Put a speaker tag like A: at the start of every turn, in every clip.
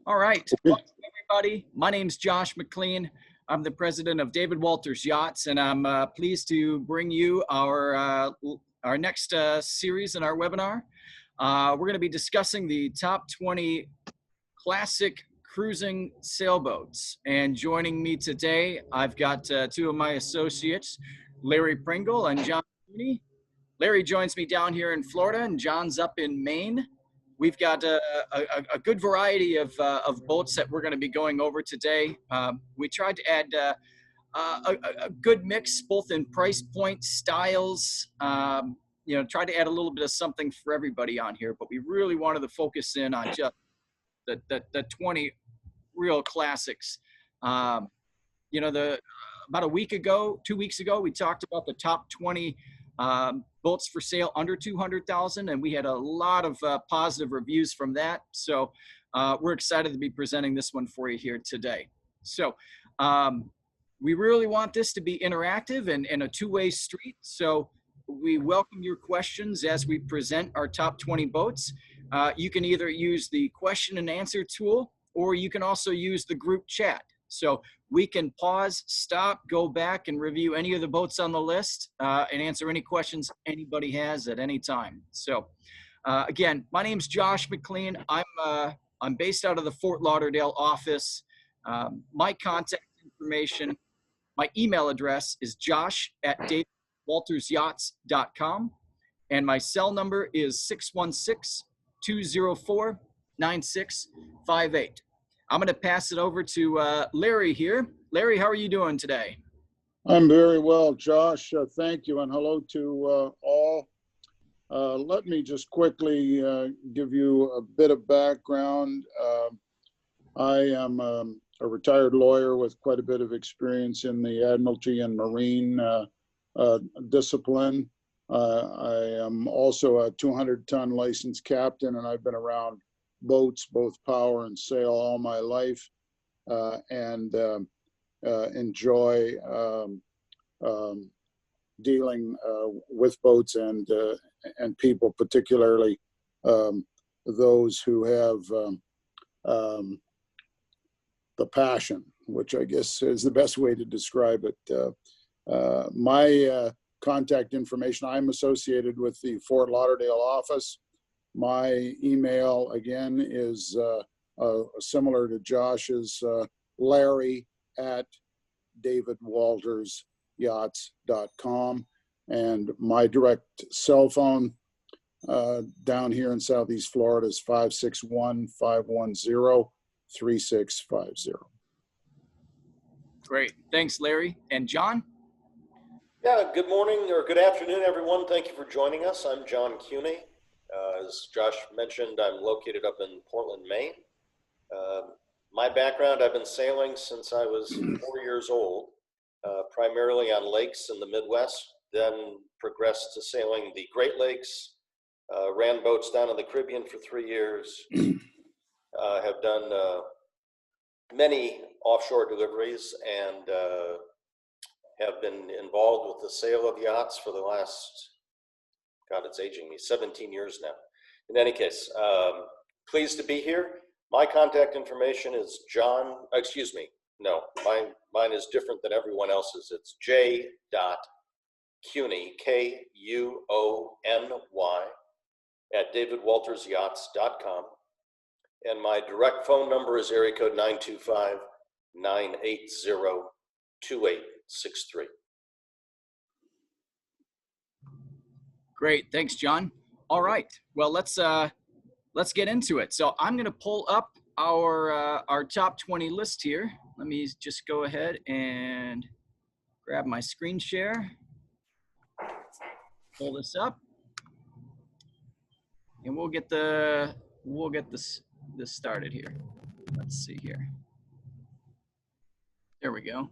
A: All right. Welcome, everybody. My name's Josh McLean. I'm the president of David Walters Yachts, and I'm pleased to bring you our next series in our webinar. We're going to be discussing the top 20 classic cruising sailboats. And joining me today, I've got two of my associates, Larry Pringle and John Cooney. Larry joins me down here in Florida, and John's up in Maine. We've got a good variety of boats that we're going to be going over today. We tried to add a good mix, both in price point, styles, try to add a little bit of something for everybody on here, but we really wanted to focus in on just the 20 real classics. About a week ago, 2 weeks ago, we talked about the top 20 boats for sale under 200,000, and we had a lot of positive reviews from that. So we're excited to be presenting this one for you here today. So we really want this to be interactive and a two-way street. So we welcome your questions as we present our top 20 boats. You can either use the question and answer tool, or you can also use the group chat. So we can pause, stop, go back and review any of the boats on the list and answer any questions anybody has at any time. So again, my name's Josh McLean. I'm based out of the Fort Lauderdale office. My contact information, my email address is josh@davidwaltersyachts.com, and my cell number is 616-204-9658. I'm going to pass it over to Larry here. Larry, how are you doing today?
B: I'm very well, Josh. Thank you, and hello to all. Let me just quickly give you a bit of background. I am a retired lawyer with quite a bit of experience in the Admiralty and Marine discipline. I am also a 200-ton licensed captain, and I've been around boats, both power and sail, all my life, and enjoy dealing with boats and people, particularly those who have the passion, which I guess is the best way to describe it. My contact information, I'm associated with the Fort Lauderdale office. My email, again, is similar to Josh's, larry@davidwaltersyachts.com. And my direct cell phone down here in Southeast Florida is 561-510-3650.
A: Great. Thanks, Larry. And John?
C: Yeah, good morning or good afternoon, everyone. Thank you for joining us. I'm John Cooney. As Josh mentioned, I'm located up in Portland, Maine. My background, I've been sailing since I was 4 years old, primarily on lakes in the Midwest, then progressed to sailing the Great Lakes, ran boats down in the Caribbean for 3 years, have done many offshore deliveries, and have been involved with the sale of yachts for the last, God, it's aging me, 17 years now. In any case, pleased to be here. My contact information is mine is different than everyone else's. It's j.cooney, K-U-O-N-Y, @davidwaltersyachts.com. And my direct phone number is area code 925-980-2863.
A: Great. Thanks, John. All right. Well, let's get into it. So I'm going to pull up our top 20 list here. Let me just go ahead and grab my screen share. Pull this up, and we'll get this started here. Let's see here. There we go.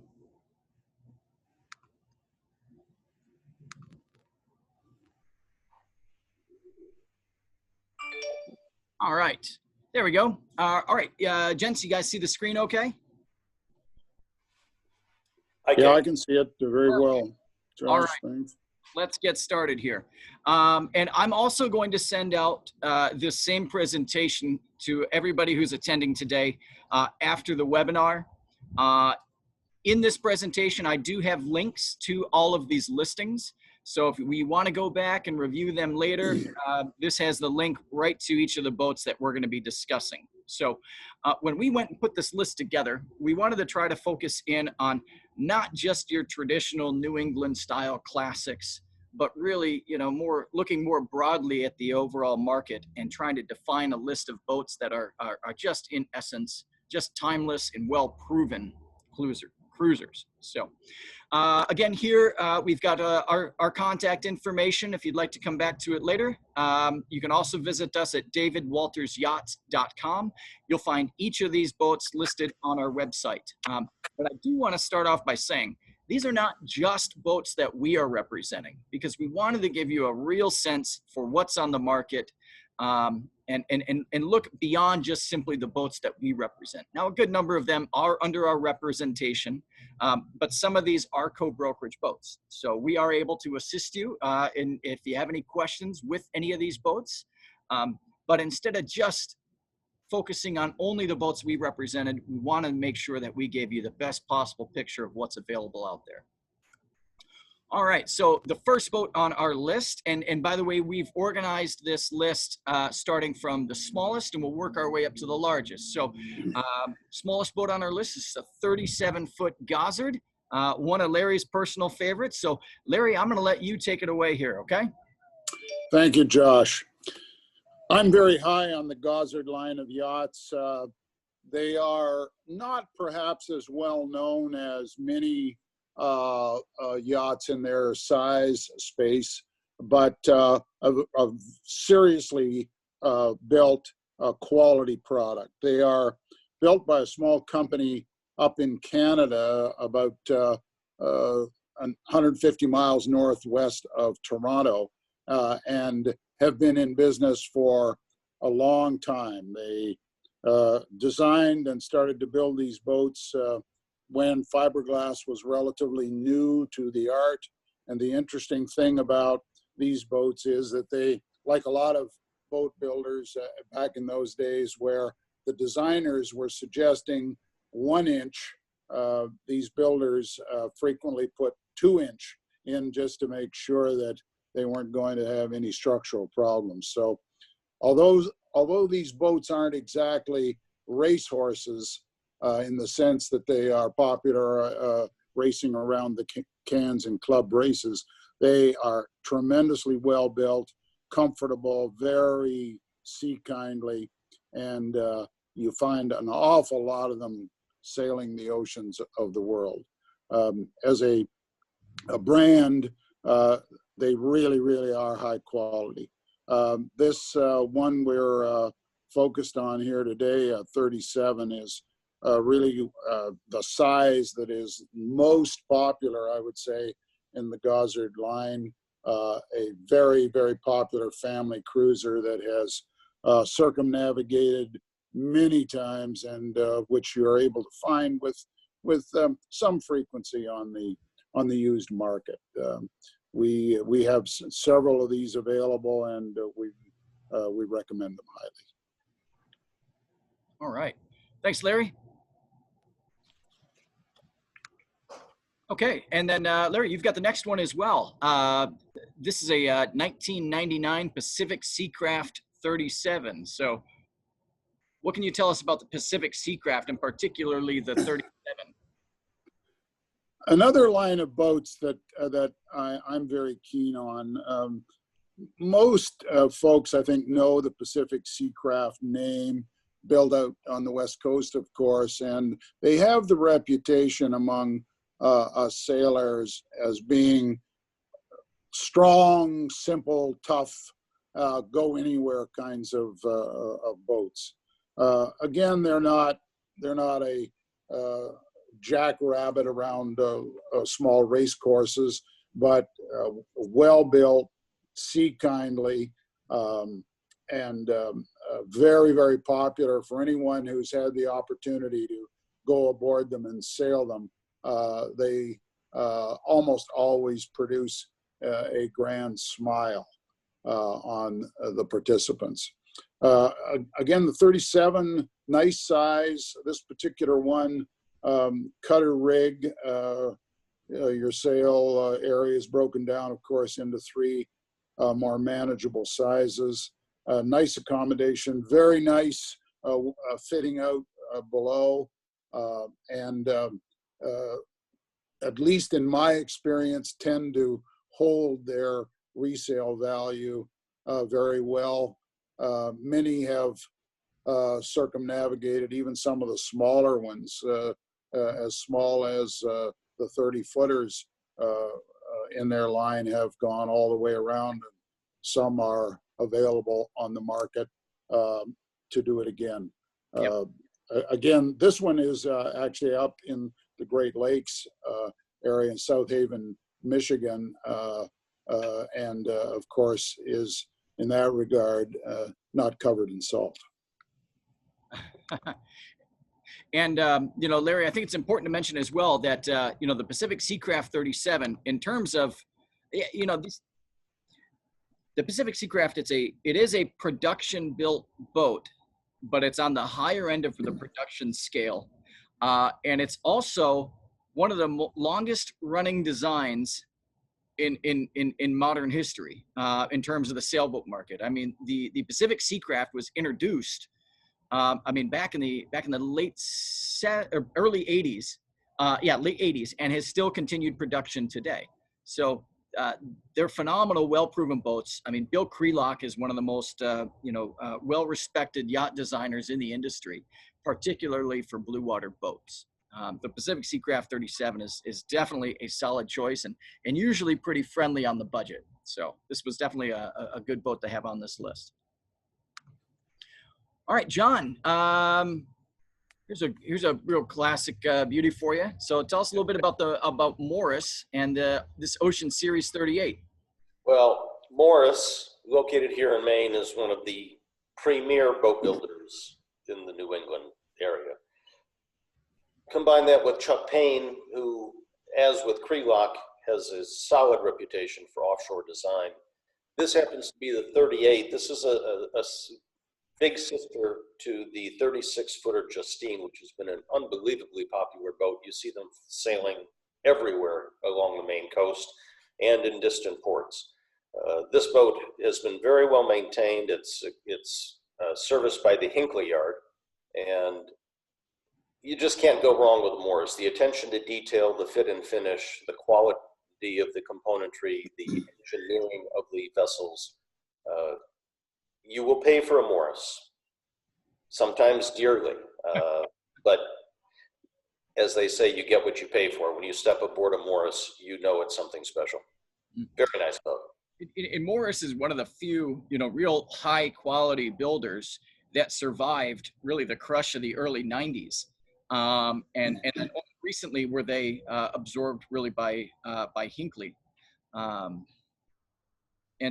A: All right, there we go. All right, gents, you guys see the screen okay?
B: Yeah, I can see it very well. Josh,
A: all right.
B: Thanks.
A: let's get started here. And I'm also going to send out this same presentation to everybody who's attending today after the webinar. In this presentation, I do have links to all of these listings. So if we want to go back and review them later, this has the link right to each of the boats that we're going to be discussing. So when we went and put this list together, we wanted to try to focus in on not just your traditional New England style classics, but really, you know, looking more broadly at the overall market and trying to define a list of boats that are just in essence, just timeless and well-proven cruisers. So again, here we've got our contact information if you'd like to come back to it later. You can also visit us at davidwaltersyachts.com. You'll find each of these boats listed on our website. But I do want to start off by saying these are not just boats that we are representing, because we wanted to give you a real sense for what's on the market and look beyond just simply the boats that we represent. Now, a good number of them are under our representation, but some of these are co-brokerage boats. So we are able to assist you if you have any questions with any of these boats. But instead of just focusing on only the boats we represented, we want to make sure that we gave you the best possible picture of what's available out there. All right, so the first boat on our list, and by the way, we've organized this list starting from the smallest, and we'll work our way up to the largest. So smallest boat on our list is a 37-foot Gozzard, one of Larry's personal favorites. So Larry, I'm gonna let you take it away here, okay?
B: Thank you, Josh. I'm very high on the Gozzard line of yachts. They are not perhaps as well known as many yachts in their size space, but a seriously built quality product. They are built by a small company up in Canada, about 150 miles northwest of Toronto, and have been in business for a long time. They designed and started to build these boats when fiberglass was relatively new to the art. And the interesting thing about these boats is that they, like a lot of boat builders back in those days, where the designers were suggesting 1 inch, these builders frequently put 2-inch in just to make sure that they weren't going to have any structural problems. So although these boats aren't exactly racehorses in the sense that they are popular racing around the cans and club races, they are tremendously well built, comfortable, very sea kindly, and you find an awful lot of them sailing the oceans of the world. As a brand, they really, really are high quality. This one we're focused on here today, 37, is really the size that is most popular, I would say, in the Gozzard line. A very, very popular family cruiser that has circumnavigated many times, and which you're able to find with some frequency on the used market. We have several of these available, and we recommend them highly.
A: All right, thanks, Larry. Okay, and then Larry, you've got the next one as well. This is a 1999 Pacific Seacraft 37. So what can you tell us about the Pacific Seacraft, and particularly the 37?
B: Another line of boats that I'm very keen on. Most folks, I think, know the Pacific Seacraft name, built out on the West Coast, of course, and they have the reputation among us sailors as being strong, simple, tough, go anywhere kinds of boats. Again, they're not a jackrabbit around small race courses, but well built, sea kindly, and very, very popular for anyone who's had the opportunity to go aboard them and sail them. They almost always produce a grand smile on the participants. Again, the 37, nice size. This particular one, cutter rig. Your sail area is broken down, of course, into 3 more manageable sizes. Nice accommodation, very nice fitting out below. And at least in my experience, tend to hold their resale value very well. Many have circumnavigated even some of the smaller ones, as small as the 30-footers in their line have gone all the way around. Some are available on the market to do it again.
A: Yep.
B: Again, this one is actually up in the Great Lakes area in South Haven, Michigan, and of course is in that regard not covered in salt.
A: And, you know, Larry, I think it's important to mention as well that, you know, the Pacific Seacraft 37, in terms of, you know, the Pacific Seacraft, it is a production built boat, but it's on the higher end of the production scale. And it's also one of the longest running designs in modern history in terms of the sailboat market. I mean, the Pacific Seacraft was introduced, I mean, back in the early 80s, late 80s, and has still continued production today. So they're phenomenal, well-proven boats. I mean, Bill Krelock is one of the most, well-respected yacht designers in the industry, particularly for blue water boats. The Pacific Seacraft 37 is definitely a solid choice and usually pretty friendly on the budget. So this was definitely a good boat to have on this list. All right, John, here's a real classic beauty for you. So tell us a little bit about Morris and this Ocean Series 38.
C: Well, Morris, located here in Maine, is one of the premier boat builders in the New England area. Combine that with Chuck Payne, who, as with Krelock, has a solid reputation for offshore design. This happens to be the 38. This is a big sister to the 36-footer Justine, which has been an unbelievably popular boat. You see them sailing everywhere along the Maine coast and in distant ports. This boat has been very well maintained. It's serviced by the Hinkley yard, and you just can't go wrong with Morris. The attention to detail, the fit and finish, the quality of the componentry, the engineering of the vessels. You will pay for a Morris, sometimes dearly, but as they say, you get what you pay for. When you step aboard a Morris, you know it's something special. Very nice boat.
A: And Morris is one of the few, you know, real high quality builders that survived really the crush of the early 90s. And then recently were they absorbed really by Hinkley. And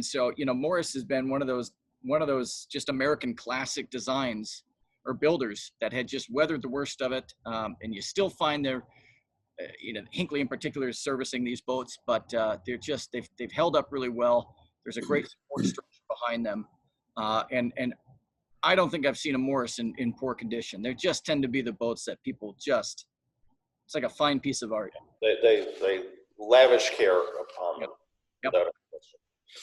A: so, you know, Morris has been one of those just American classic designs or builders that had just weathered the worst of it. And you still find their, you know, Hinkley in particular is servicing these boats, but they're just, they've held up really well. There's a great support structure behind them. And I don't think I've seen a Morris in poor condition. They just tend to be the boats that people just, it's like a fine piece of art.
C: They lavish care upon them.
A: Yep.
C: Without a question.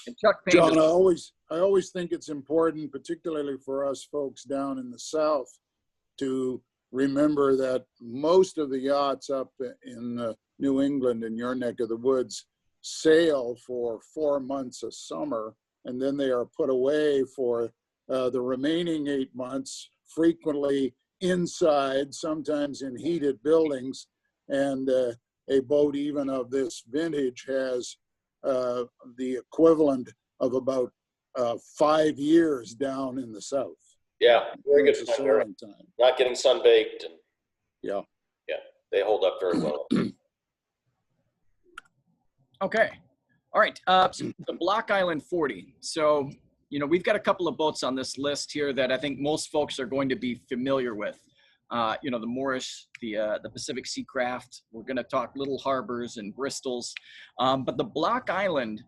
A: And Chuck Payne
B: John, I always think it's important, particularly for us folks down in the South, to remember that most of the yachts up in New England, in your neck of the woods, sail for 4 months a summer, and then they are put away for the remaining 8 months, frequently inside, sometimes in heated buildings. And a boat even of this vintage has the equivalent of about 5 years down in the South.
C: Yeah, very good
B: sailing time.
C: Not getting sunbaked. And
B: yeah,
C: they hold up very well.
A: Okay. All right. So the Block Island 40. So, you know, we've got a couple of boats on this list here that I think most folks are going to be familiar with. You know, the Morris, the Pacific Seacraft. We're going to talk Little Harbors and Bristols. But the Block Island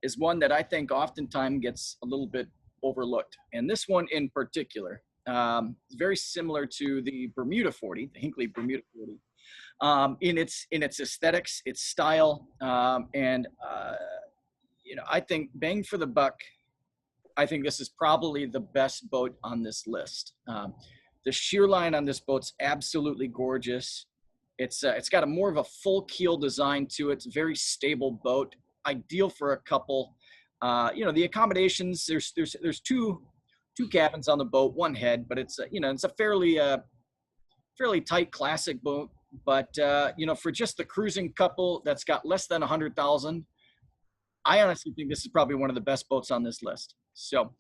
A: is one that I think oftentimes gets a little bit overlooked. And this one in particular is very similar to the Bermuda 40, the Hinkley Bermuda 40, in its aesthetics, its style, and I think bang for the buck, I think this is probably the best boat on this list. The shear line on this boat's absolutely gorgeous. It's got more of a full keel design to it. It's a very stable boat, ideal for a couple. The accommodations, there's two cabins on the boat, one head, but it's a fairly tight classic boat. But for just the cruising couple that's got less than 100,000, I honestly think this is probably one of the best boats on this list. So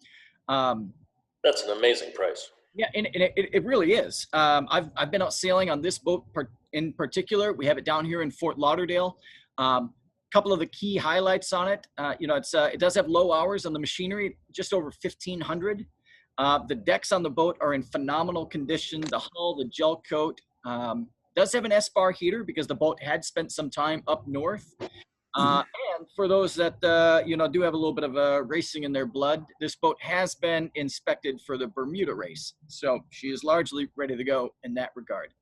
C: that's an amazing price.
A: Yeah, and it really is. I've been out sailing on this boat in particular. We have it down here in Fort Lauderdale. Couple of the key highlights on it. It does have low hours on the machinery, just over 1,500. The decks on the boat are in phenomenal condition. The hull, the gel coat, does have an S-bar heater because the boat had spent some time up north. And for those that, do have a little bit of racing in their blood, this boat has been inspected for the Bermuda race. So she is largely ready to go in that regard.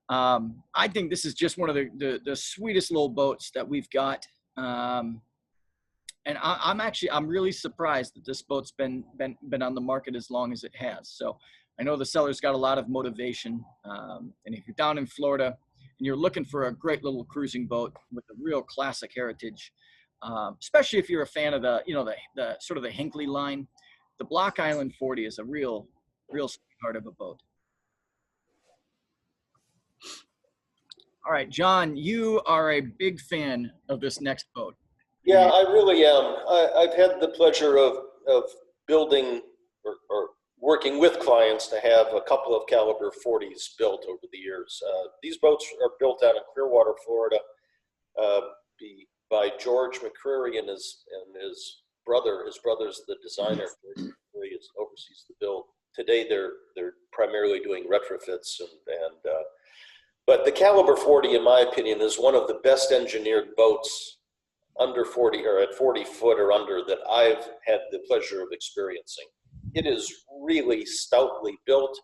A: I think this is just one of the sweetest little boats that we've got. And I'm really surprised that this boat's been on the market as long as it has. So I know the seller's got a lot of motivation. And if you're down in Florida, and you're looking for a great little cruising boat with a real classic heritage, especially if you're a fan of the sort of the Hinkley line, the Block Island 40 is a real sweetheart of a boat. All right, John, you are a big fan of this next boat.
C: Yeah, I really am. I've had the pleasure of building or working with clients to have a couple of Caliber 40s built over the years. These boats are built out in Clearwater, Florida, by George McCreary and his brother. His brother's the designer. He oversees the build. Today, they're primarily doing retrofits but the Caliber 40, in my opinion, is one of the best engineered boats under 40 or at 40 foot or under that I've had the pleasure of experiencing. It is really stoutly built.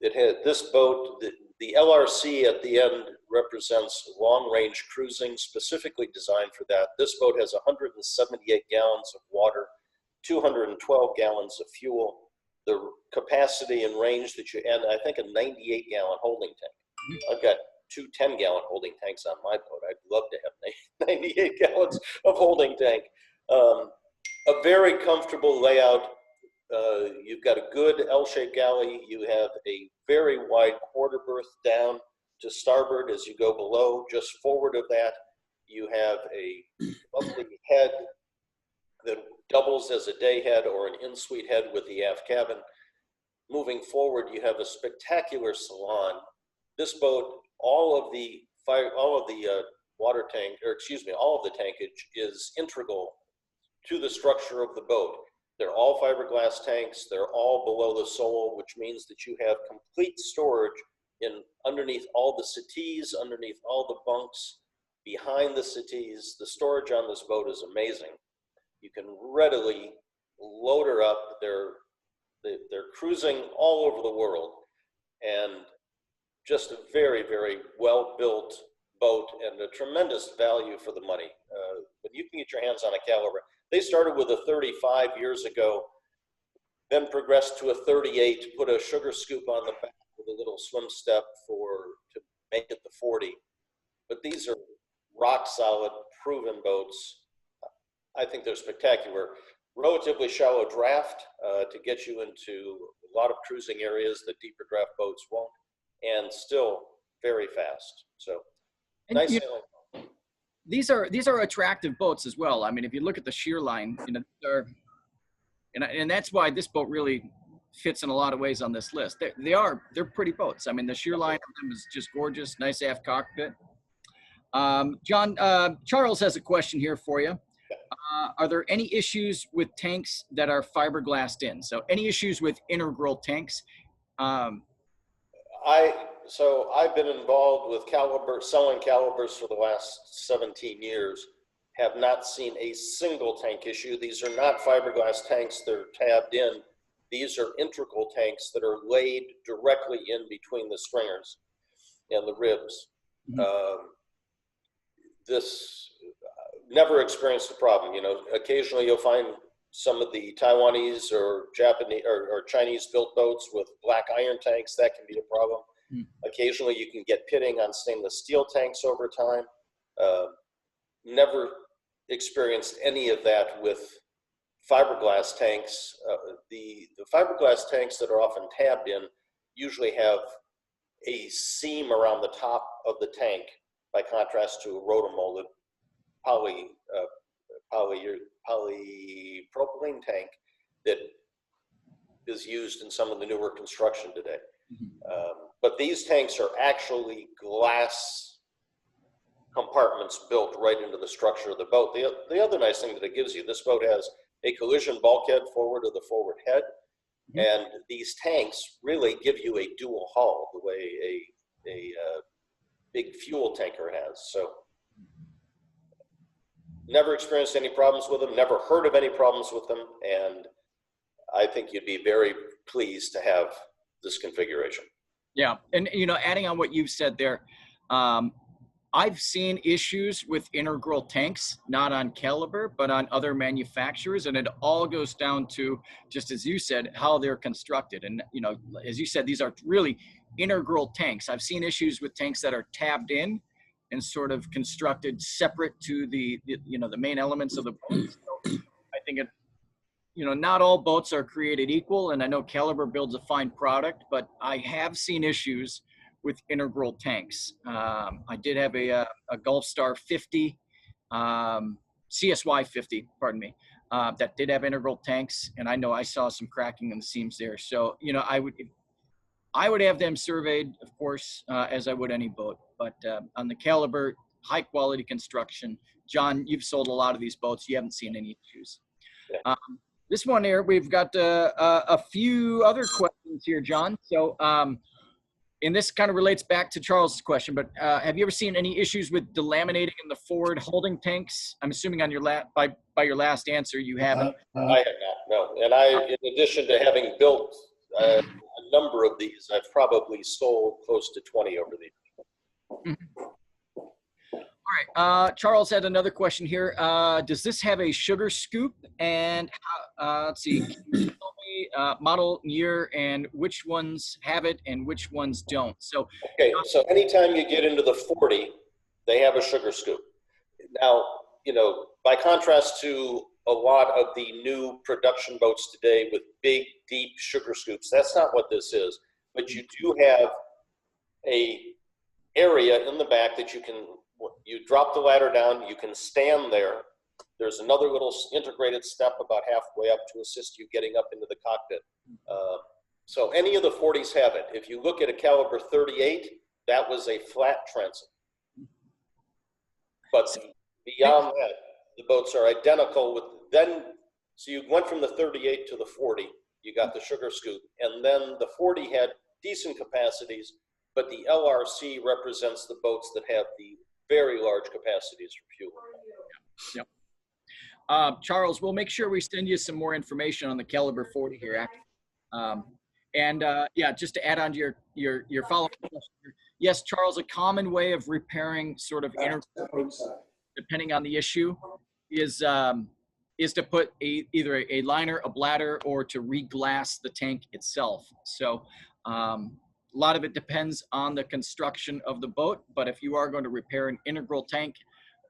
C: It had this boat, the LRC at the end represents long-range cruising, specifically designed for that. This boat has 178 gallons of water, 212 gallons of fuel, the capacity and range and I think a 98-gallon holding tank. I've got two 10-gallon holding tanks on my boat. I'd love to have 98 gallons of holding tank. A very comfortable layout. You've got a good L-shaped galley. You have a very wide quarter berth down to starboard as you go below. Just forward of that, you have a lovely head that doubles as a day head or an in-suite head with the aft cabin. Moving forward, you have a spectacular salon. This boat, all of the water tank, or excuse me, all of the tankage is integral to the structure of the boat. They're all fiberglass tanks. They're all below the sole, which means that you have complete storage underneath all the settees, underneath all the bunks, behind the settees. The storage on this boat is amazing. You can readily load her up. They're cruising all over the world, and just a very, very well-built boat and a tremendous value for the money. When you can get your hands on a Caliber, they started with a 35 years ago, then progressed to a 38, put a sugar scoop on the back with a little swim step to make it the 40. But these are rock solid, proven boats. I think they're spectacular. Relatively shallow draft to get you into a lot of cruising areas that deeper draft boats won't, and still very fast. So nice sailing.
A: These are attractive boats as well. I mean, if you look at the shear line, and that's why this boat really fits in a lot of ways on this list. They're pretty boats. I mean, the shear line of them is just gorgeous. Nice aft cockpit. John, Charles has a question here for you. Are there any issues with tanks that are fiberglassed in? So any issues with integral tanks?
C: So I've been involved with selling calibers for the last 17 years. have not seen a single tank issue. These are not fiberglass tanks that are tabbed in. These are integral tanks that are laid directly in between the stringers and the ribs. This never experienced a problem. You know, occasionally you'll find some of the Taiwanese or Japanese or Chinese built boats with black iron tanks. That can be a problem. Occasionally you can get pitting on stainless steel tanks over time. Never experienced any of that with fiberglass tanks. The fiberglass tanks that are often tabbed in usually have a seam around the top of the tank, by contrast to a rotomolded polypropylene tank that is used in some of the newer construction today. But these tanks are actually glass compartments built right into the structure of the boat. The other nice thing that it gives you, this boat has a collision bulkhead forward of the forward head, and these tanks really give you a dual hull the way a big fuel tanker has. So never experienced any problems with them, never heard of any problems with them, and I think you'd be very pleased to have this configuration.
A: Yeah, and you know, adding on what you've said there, I've seen issues with integral tanks, not on Caliber, but on other manufacturers, and it all goes down to, just as you said, how they're constructed. And you know, as you said, these are really integral tanks. I've seen issues with tanks that are tabbed in and sort of constructed separate to the you know, the main elements of the boat. So I think it, you know, not all boats are created equal, and I know Caliber builds a fine product, but I have seen issues with integral tanks. I did have a Gulfstar 50, CSY 50, pardon me, that did have integral tanks, and I know I saw some cracking in the seams there. So, you know, I would have them surveyed, of course, as I would any boat. But on the Caliber, high quality construction, John, you've sold a lot of these boats. You haven't seen any issues.
C: Yeah.
A: This one here, we've got a few other questions here, John. So, and this kind of relates back to Charles' question, but have you ever seen any issues with delaminating in the forward holding tanks? I'm assuming on your by your last answer, you haven't.
C: I have not, no. And I, in addition to having built a number of these, I've probably sold close to 20 over the years.
A: All right, Charles had another question here. Does this have a sugar scoop? And let's see, can you tell me model, year, and which ones have it and which ones don't? So,
C: okay, so anytime you get into the 40, they have a sugar scoop. Now, you know, by contrast to a lot of the new production boats today with big, deep sugar scoops, that's not what this is. But you do have a area in the back that you drop the ladder down, you can stand there. There's another little integrated step about halfway up to assist you getting up into the cockpit. So any of the 40s have it. If you look at a Caliber 38, that was a flat transom. But beyond that, the boats are identical with so you went from the 38 to the 40, you got the sugar scoop, and then the 40 had decent capacities, but the LRC represents the boats that have the very large capacities for fuel.
A: Yep. Charles, we'll make sure we send you some more information on the Caliber 40 here. Yeah, just to add on to your follow-up question. Yes, Charles, a common way of repairing sort of depending on the issue is to put either a liner, a bladder, or to re-glass the tank itself. So a lot of it depends on the construction of the boat, but if you are going to repair an integral tank,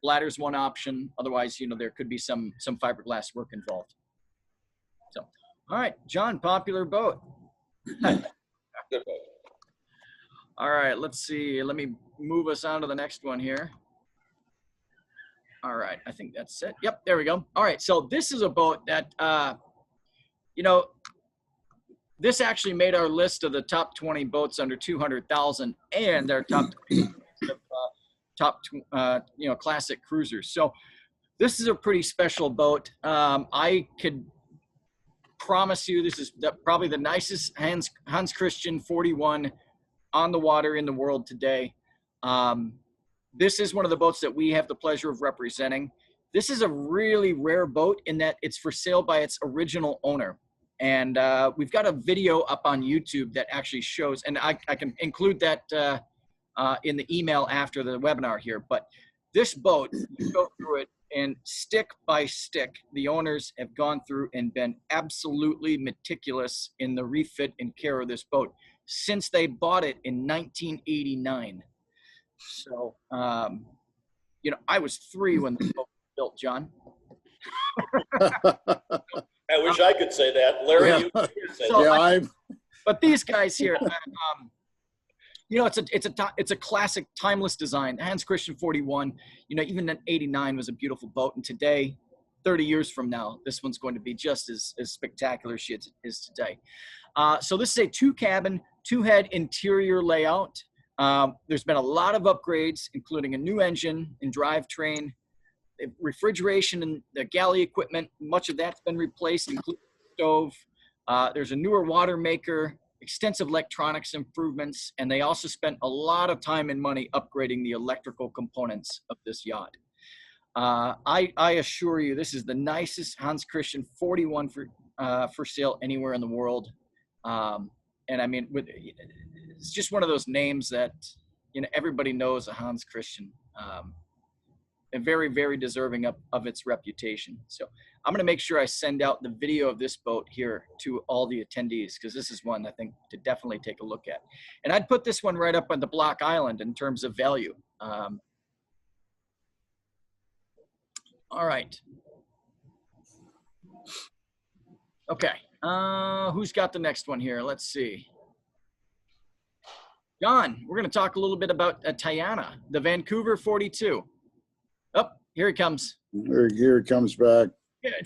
A: bladder's one option. Otherwise, you know, there could be some fiberglass work involved. So, all right, John, popular boat.
C: Good boat.
A: All right, let's see. Let me move us on to the next one here. All right, I think that's it. Yep, there we go. All right, so this is a boat that, you know, this actually made our list of the top 20 boats under 200,000 and their top 20 you know, classic cruisers. So this is a pretty special boat. I could promise you this is probably the nicest Hans Christian 41 on the water in the world today. This is one of the boats that we have the pleasure of representing. This is a really rare boat in that it's for sale by its original owner. And we've got a video up on YouTube that actually shows, and I can include that in the email after the webinar here. But this boat, you go through it, and stick by stick, the owners have gone through and been absolutely meticulous in the refit and care of this boat since they bought it in 1989. So, you know, I was 3 when the boat was built, John.
C: I wish I could say that. Larry,
B: Yeah.
C: you could say
A: So
C: that.
A: but these guys here, you know, it's a classic, timeless design. Hans Christian 41, you know, even in 89 was a beautiful boat. And today, 30 years from now, this one's going to be just as spectacular as she is today. So this is a 2-cabin, 2-head interior layout. There's been a lot of upgrades, including a new engine and drivetrain, refrigeration and the galley equipment. Much of that's been replaced, including the stove. There's a newer water maker, extensive electronics improvements, and they also spent a lot of time and money upgrading the electrical components of this yacht. I assure you, this is the nicest Hans Christian 41 for sale anywhere in the world. And I mean, it's just one of those names that, you know, everybody knows a Hans Christian, and very, very deserving of its reputation. So I'm going to make sure I send out the video of this boat here to all the attendees, because this is one I think to definitely take a look at. And I'd put this one right up on the Block Island in terms of value. All right. Okay. Who's got the next one here? Let's see. John, we're going to talk a little bit about Tayana, the Vancouver 42. Oh, here he comes.
B: Here it comes back.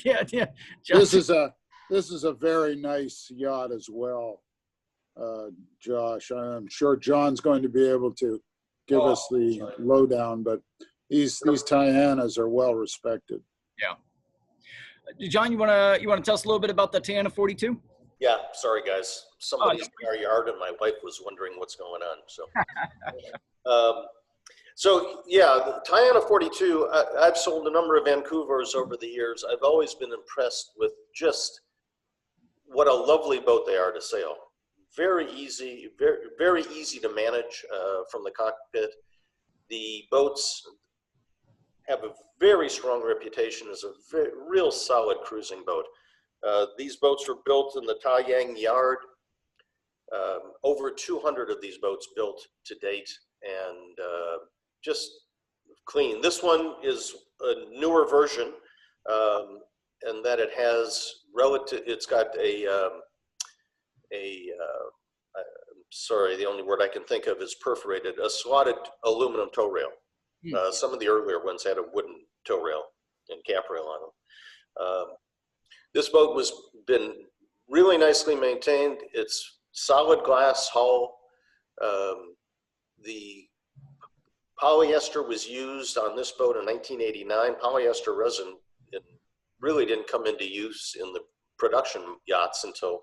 A: Yeah.
B: This is a very nice yacht as well, Josh. I'm sure John's going to be able to give us the lowdown, but these Tayanas are well respected.
A: Yeah. John, you wanna tell us a little bit about the Tayana 42?
C: Yeah, sorry guys. Somebody's in our yard and my wife was wondering what's going on. So yeah, the Tayana 42, I've sold a number of Vancouvers over the years. I've always been impressed with just what a lovely boat they are to sail. Very easy, very easy to manage from the cockpit. The boats have a very strong reputation as a real solid cruising boat. These boats were built in the Taiyang yard. Over 200 of these boats built to date, and just clean. This one is a newer version, and that it has it's got sorry, the only word I can think of is perforated, a slotted aluminum tow rail. Some of the earlier ones had a wooden tow rail and cap rail on them. This boat been really nicely maintained. It's solid glass hull. The polyester was used on this boat in 1989. Polyester resin really didn't come into use in the production yachts until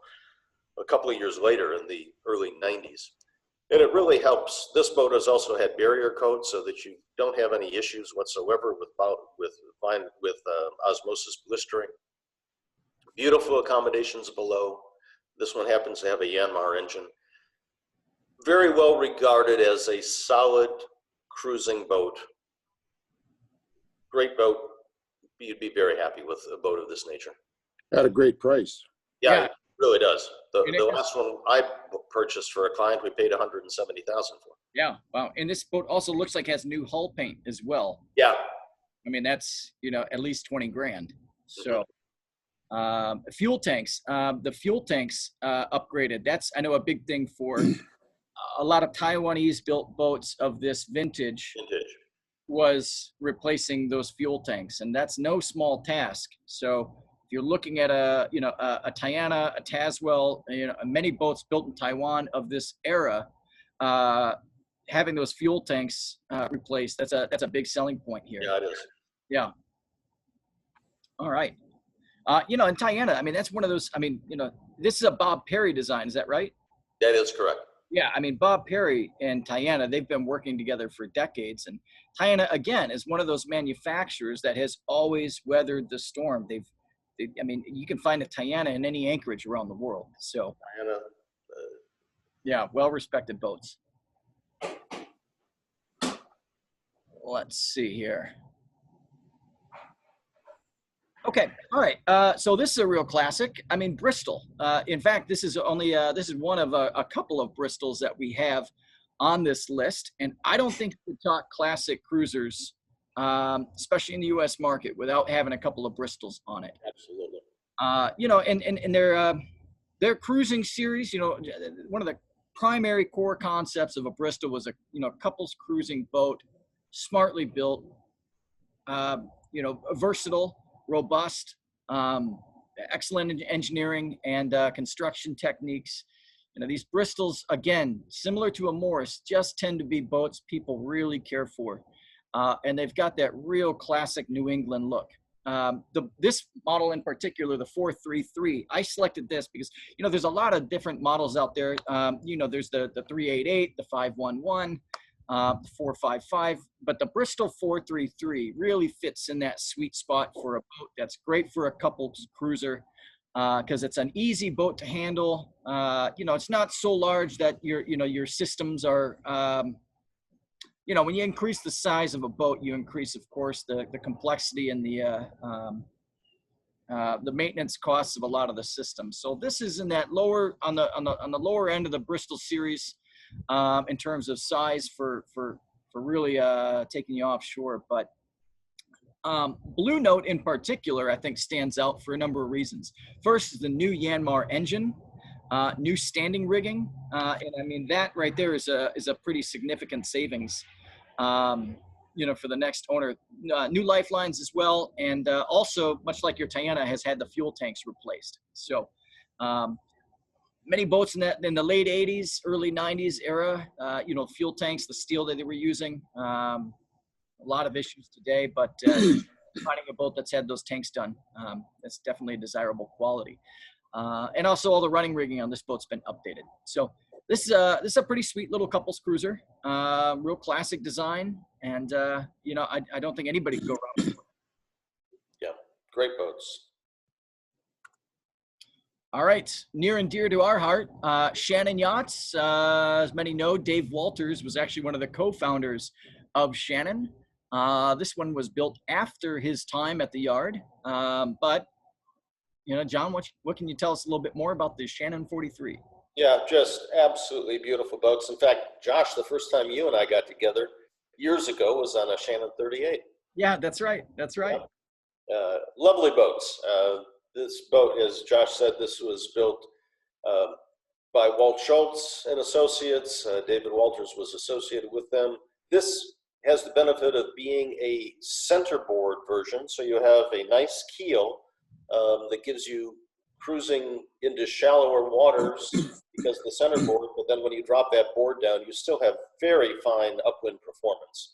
C: a couple of years later in the early 90s. And it really helps. This boat has also had barrier coat so that you don't have any issues whatsoever with osmosis blistering. Beautiful accommodations below. This one happens to have a Yanmar engine. Very well regarded as a solid cruising boat. Great boat. You'd be very happy with a boat of this nature.
B: At a great price.
C: Yeah. It really does. The last one I purchased for a client, we paid $170,000 for.
A: Yeah, wow. And this boat also looks like has new hull paint as well.
C: Yeah.
A: I mean, that's, you know, at least 20 grand. So fuel tanks, the fuel tanks upgraded. That's, I know, a big thing for a lot of Taiwanese built boats of this vintage was replacing those fuel tanks. And that's no small task. So if you're looking at a Tayana, a Tazwell, you know, many boats built in Taiwan of this era, having those fuel tanks replaced, that's a big selling point here.
C: Yeah, it is.
A: Yeah. All right. You know, and Tayana, I mean, that's one of those, I mean, you know, this is a Bob Perry design. Is that right?
C: That is correct.
A: Yeah, I mean, Bob Perry and Tayana, they've been working together for decades. And Tayana, again, is one of those manufacturers that has always weathered the storm. I mean, you can find a Tayana in any anchorage around the world. So,
C: Diana,
A: yeah, well-respected boats. Let's see here. Okay, all right. So this is a real classic. I mean, Bristol. In fact, this is one of a couple of Bristols that we have on this list, and I don't think we talk classic cruisers, especially in the U.S. market, without having a couple of Bristols on it.
C: absolutely.
A: You know, and their cruising series. You know, one of the primary core concepts of a Bristol was a couples cruising boat, smartly built. You know, versatile, robust, excellent engineering and construction techniques. You know, these Bristols, again, similar to a Morris, just tend to be boats people really care for. And they've got that real classic New England look. This model in particular, the 433, I selected this because, you know, there's a lot of different models out there. You know, there's the 388, the 511, the 455, but the Bristol 433 really fits in that sweet spot for a boat that's great for a couples cruiser, because it's an easy boat to handle. You know, it's not so large that your systems are, you know, when you increase the size of a boat, you increase, of course, the complexity and the maintenance costs of a lot of the systems. So this is in that lower, on the lower end of the Bristol series, in terms of size for really taking you offshore. But Blue Note in particular, I think, stands out for a number of reasons. First is the new Yanmar engine, new standing rigging, and I mean that right there is a pretty significant savings. You know, for the next owner, new lifelines as well, and also, much like your Tayana, has had the fuel tanks replaced. So. Many boats in the late 80s, early 90s era, you know, fuel tanks, the steel that they were using, a lot of issues today, but finding a boat that's had those tanks done, that's definitely a desirable quality. And also all the running rigging on this boat's been updated. So this is a pretty sweet little couples cruiser, real classic design. And, you know, I don't think anybody could go wrong with it.
C: Yeah, great boats.
A: All right, near and dear to our heart, Shannon Yachts. As many know, Dave Walters was actually one of the co-founders of Shannon. This one was built after his time at the yard. But, you know, John, what can you tell us a little bit more about the Shannon 43?
C: Yeah, just absolutely beautiful boats. In fact, Josh, the first time you and I got together years ago was on a Shannon 38.
A: Yeah, that's right. That's right.
C: Yeah. Lovely boats. This boat, as Josh said, this was built by Walt Schultz and Associates. David Walters was associated with them. This has the benefit of being a centerboard version, so you have a nice keel that gives you cruising into shallower waters because of the centerboard, but then when you drop that board down, you still have very fine upwind performance.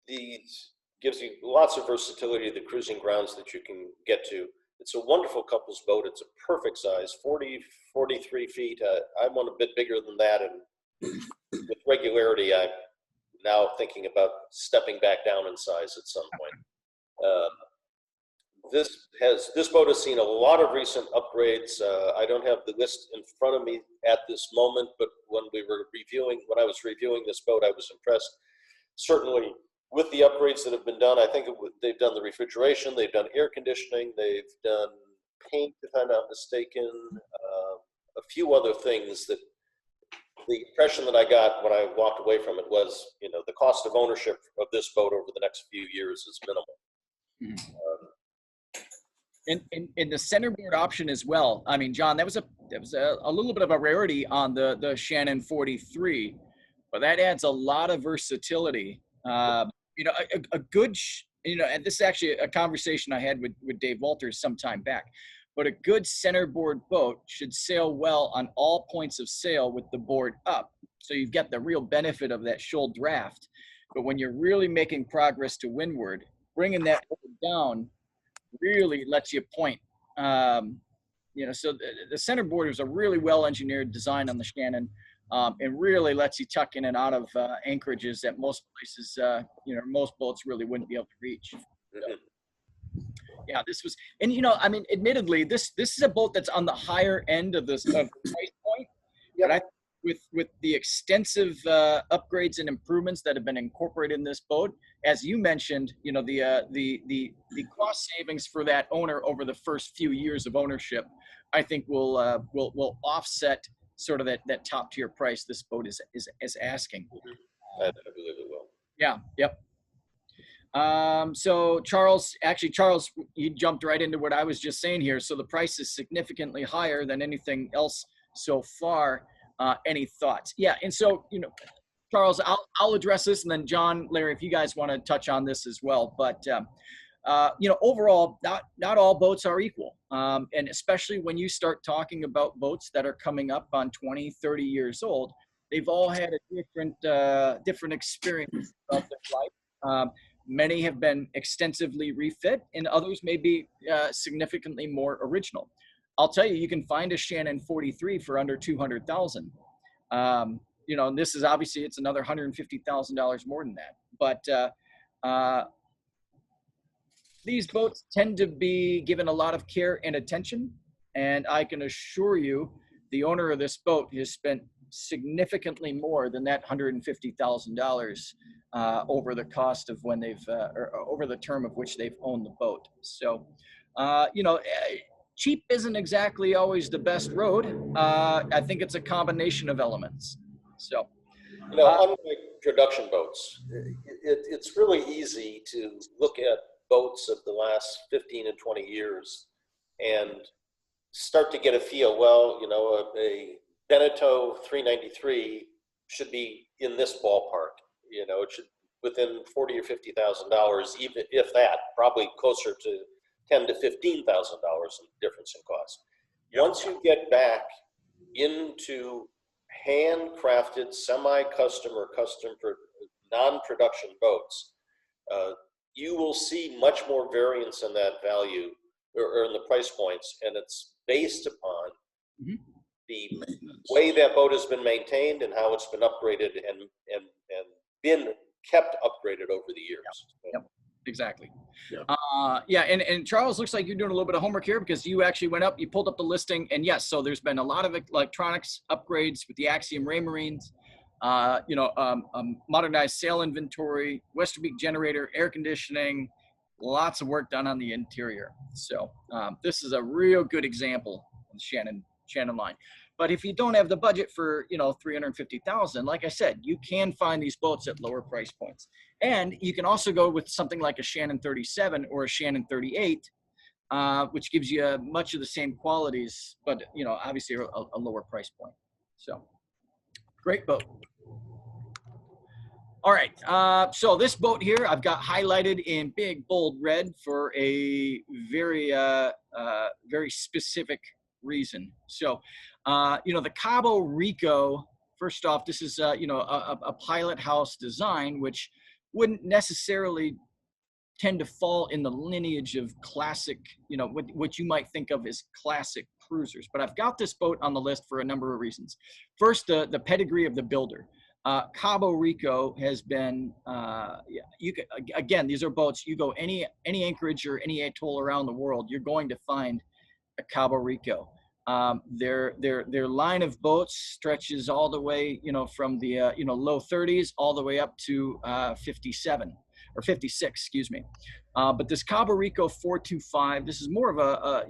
C: These gives you lots of versatility of the cruising grounds that you can get to. It's a wonderful couples boat. It's a perfect size, 43 feet. I want a bit bigger than that, and with regularity, I'm now thinking about stepping back down in size at some point. This boat has seen a lot of recent upgrades. I don't have the list in front of me at this moment, but when I was reviewing this boat, I was impressed. Certainly, with the upgrades that have been done, I think they've done the refrigeration, they've done air conditioning, they've done paint, if I'm not mistaken, a few other things that the impression that I got when I walked away from it was, you know, the cost of ownership of this boat over the next few years is minimal.
A: And the centerboard option as well. I mean, John, that was a little bit of a rarity on the Shannon 43, but that adds a lot of versatility. You know, a good, you know, and this is actually a conversation I had with Dave Walters some time back, but a good centerboard boat should sail well on all points of sail with the board up. So you've got the real benefit of that shoal draft. But when you're really making progress to windward, bringing that board down really lets you point So the centerboard is a really well-engineered design on the Shannon, and really lets you tuck in and out of anchorages that most places, most boats really wouldn't be able to reach. So, yeah, this was, and I mean, admittedly, this is a boat that's on the higher end of this price point.
C: Yep.
A: But I with the extensive upgrades and improvements that have been incorporated in this boat, as you mentioned, the cost savings for that owner over the first few years of ownership, I think will offset sort of that top tier price this boat is asking.
C: I believe it will.
A: Yeah. Yep. So Charles, you jumped right into what I was just saying here. So the price is significantly higher than anything else so far. Any thoughts? Yeah. And so, Charles, I'll address this, and then John, Larry, if you guys want to touch on this as well. But, overall, not all boats are equal. And especially when you start talking about boats that are coming up on 20, 30 years old, they've all had a different experience of their life. Many have been extensively refit, and others may be significantly more original. I'll tell you, you can find a Shannon 43 for under $200,000. And this is obviously, it's another $150,000 more than that. But these boats tend to be given a lot of care and attention. And I can assure you, the owner of this boat has spent significantly more than that $150,000 over the cost of when they've, or over the term of which they've owned the boat. So, cheap isn't exactly always the best road. I think it's a combination of elements. So,
C: unlike production boats, it's really easy to look at boats of the last 15 and 20 years and start to get a feel. Well, a Beneteau 393 should be in this ballpark. It should within $40,000 or $50,000, even if that, probably closer to $10,000 to $15,000 in difference in cost. Once you get back into handcrafted, semi-custom or custom non-production boats, you will see much more variance in that value or in the price points, and it's based upon the way that boat has been maintained and how it's been upgraded and been kept upgraded over the years.
A: Yep. Exactly. Yeah. And Charles, looks like you're doing a little bit of homework here, because you actually went up, you pulled up the listing, and yes, so there's been a lot of electronics upgrades with the Axiom Raymarines, modernized sail inventory, Westerbeek generator, air conditioning, lots of work done on the interior. So this is a real good example of the Shannon line. But if you don't have the budget for, $350,000, like I said, you can find these boats at lower price points. And you can also go with something like a Shannon 37 or a Shannon 38, which gives you much of the same qualities, but, obviously a lower price point. So great boat. All right. So this boat here, I've got highlighted in big, bold red for a very, very specific reason. So, the Cabo Rico, first off, this is, a pilot house design, which wouldn't necessarily tend to fall in the lineage of classic, what you might think of as classic cruisers. But I've got this boat on the list for a number of reasons. First, the pedigree of the builder. Cabo Rico has been, again, these are boats, you go any anchorage or any atoll around the world, you're going to find a Cabo Rico. Their line of boats stretches all the way, from the low 30s all the way up to 57 or 56, excuse me. But this Cabo Rico 425, this is more of a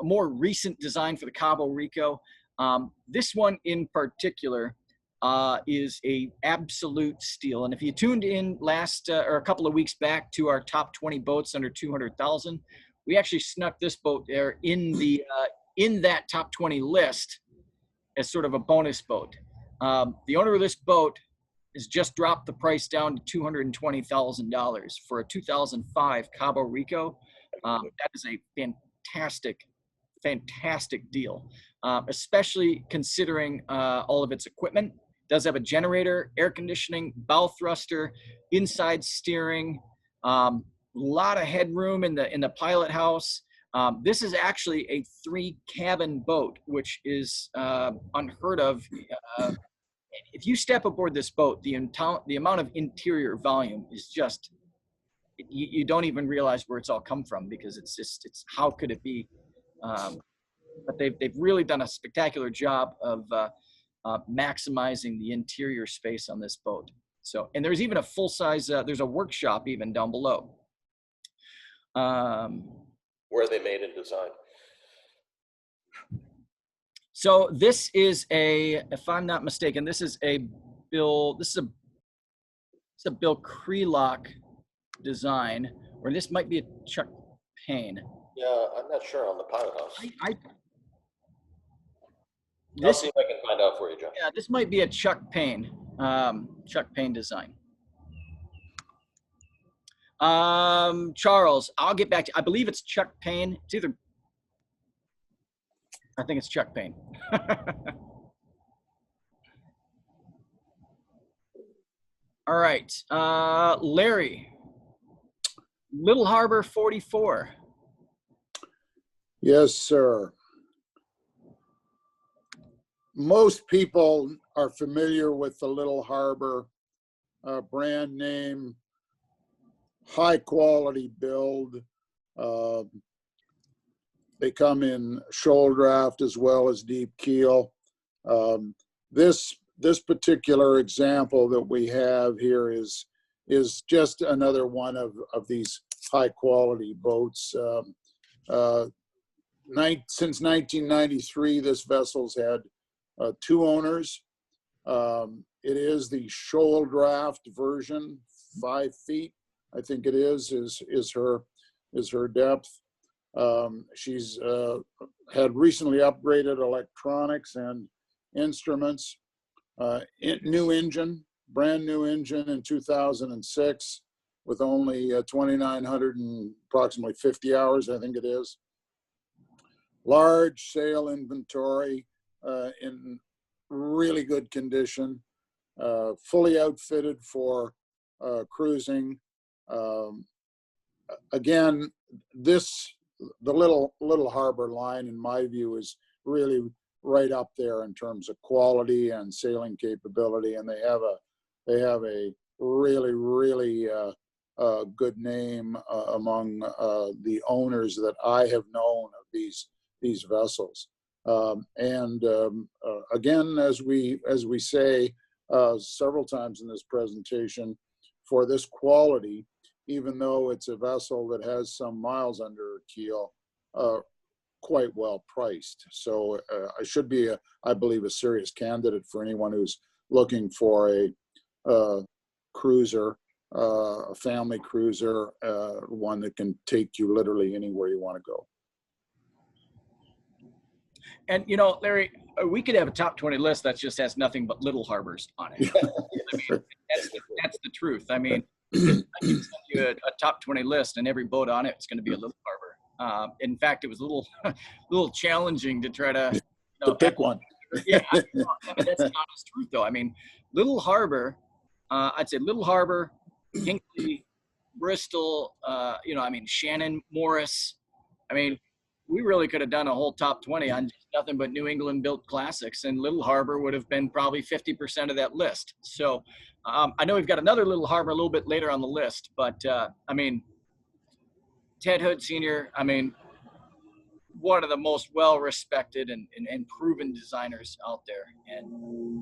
A: more recent design for the Cabo Rico. This one in particular is a absolute steal. And if you tuned in last or a couple of weeks back to our top 20 boats under 200,000, we actually snuck this boat there in that top 20 list as sort of a bonus boat. The owner of this boat has just dropped the price down to $220,000 for a 2005 Cabo Rico. That is a fantastic deal, especially considering all of its equipment. It does have a generator, air conditioning, bow thruster, inside steering, a lot of headroom in the pilot house. This is actually a 3-cabin boat, which is unheard of. If you step aboard this boat, the amount of interior volume is just, you don't even realize where it's all come from, because it's how could it be? But they've really done a spectacular job of maximizing the interior space on this boat. So, and there's even a full-size, there's a workshop even down below.
C: Where are they made and designed?
A: So this is if I'm not mistaken, this is a Bill Crelock design, or this might be a Chuck Payne.
C: Yeah, I'm not sure on the pilot house. I'll
A: This,
C: see if I can find out for you, John.
A: yeah, this might be a Chuck Payne design. Charles, I'll get back to you. I believe it's Chuck Payne. I think it's Chuck Payne. All right, Larry, Little Harbor 44.
B: Yes, sir. Most people are familiar with the Little Harbor brand name, high quality build. They come in shoal draft as well as deep keel. This particular example that we have here is just another one of these high quality boats. Since 1993, this vessel's had 2 owners. It is the shoal draft version, 5 feet, I think it is her depth. She's had recently upgraded electronics and instruments. New engine, brand new engine in 2006, with only 2,900 and approximately 50 hours, I think it is. Large sail inventory in really good condition, fully outfitted for cruising. Again, the Little Harbor line, in my view, is really right up there in terms of quality and sailing capability, and they have a really good name among the owners that I have known of these vessels. Again, as we say several times in this presentation, for this quality, even though it's a vessel that has some miles under her keel, quite well priced. So I should be, I believe, a serious candidate for anyone who's looking for a cruiser, a family cruiser, one that can take you literally anywhere you want to go.
A: And, you know, Larry, we could have a top 20 list that just has nothing but Little Harbors on it. I mean, that's the truth. I mean, I can send you a top 20 list, and every boat on it is going to be a Little Harbor. In fact, it was a little challenging to try to
B: pick one.
A: Yeah, I mean, that's the honest truth, though. I mean, Little Harbor, I'd say Little Harbor, Hinkley, Bristol, I mean, Shannon, Morris. I mean, we really could have done a whole top 20 on just nothing but New England built classics, and Little Harbor would have been probably 50% of that list. So I know we've got another Little Harbor a little bit later on the list, but I mean, Ted Hood Sr., I mean, one of the most well-respected and proven designers out there. And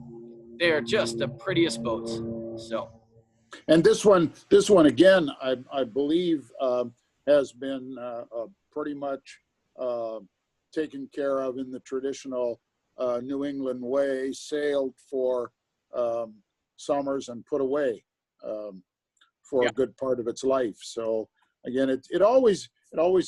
A: they're just the prettiest boats. So.
B: And this one again, I believe has been pretty much taken care of in the traditional New England way, sailed for summers and put away for a good part of its life. So again, it always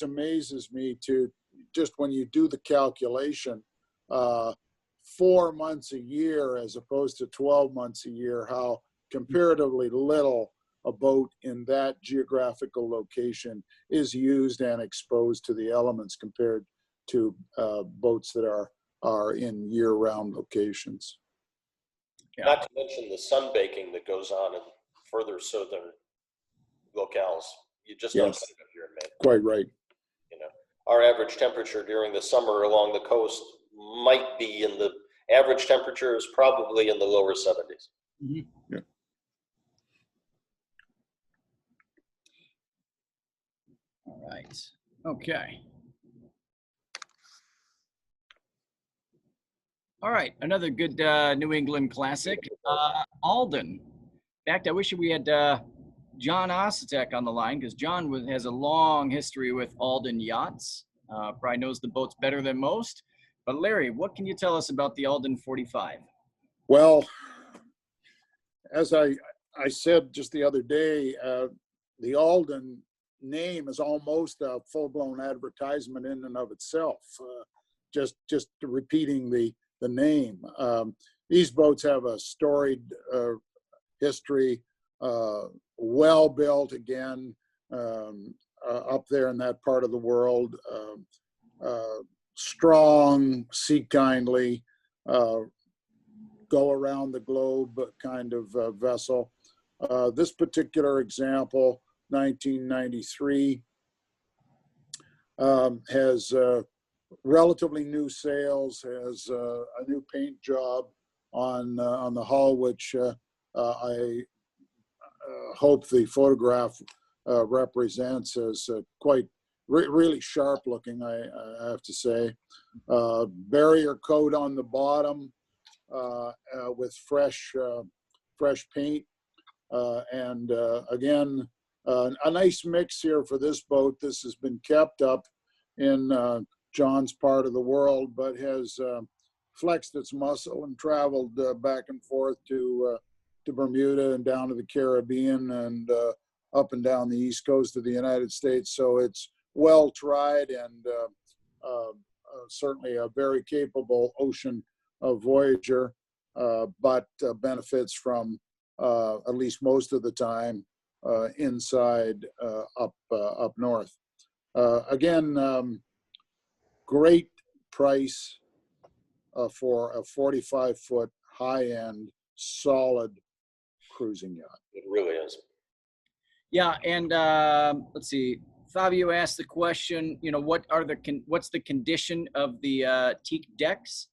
B: amazes me to just when you do the calculation, 4 months a year as opposed to 12 months a year, how comparatively little a boat in that geographical location is used and exposed to the elements compared to boats that are in year-round locations.
C: Yeah. Not to mention the sunbaking that goes on in further southern locales. You just don't get it up here in Maine.
B: Quite right.
C: You know, our average temperature during the summer along the coast might be in the average temperature is probably in the lower 70s.
B: Mm-hmm. Yeah.
A: All right. Okay. All right. Another good New England classic, Alden. In fact, I wish we had John Osetek on the line, because John has a long history with Alden Yachts. Probably knows the boats better than most. But Larry, what can you tell us about the Alden 45?
B: Well, as I said just the other day, the Alden name is almost a full-blown advertisement in and of itself. Just repeating the name. These boats have a storied history, well built again, up there in that part of the world. Strong, sea kindly, go around the globe kind of vessel. This particular example, 1993, has relatively new sails, has a new paint job on the hull, which I hope the photograph represents as quite really sharp looking, I have to say. Barrier coat on the bottom with fresh paint. And again, a nice mix here for this boat. This has been kept up in John's part of the world, but has flexed its muscle and traveled back and forth to Bermuda and down to the Caribbean and up and down the east coast of the United States. So it's well tried and certainly a very capable ocean voyager, but benefits from at least most of the time inside up north. Again, great price for a 45-foot high-end solid cruising yacht.
C: It really is.
A: Yeah, and let's see. Fabio asked the question, you know, what's the condition of the teak decks?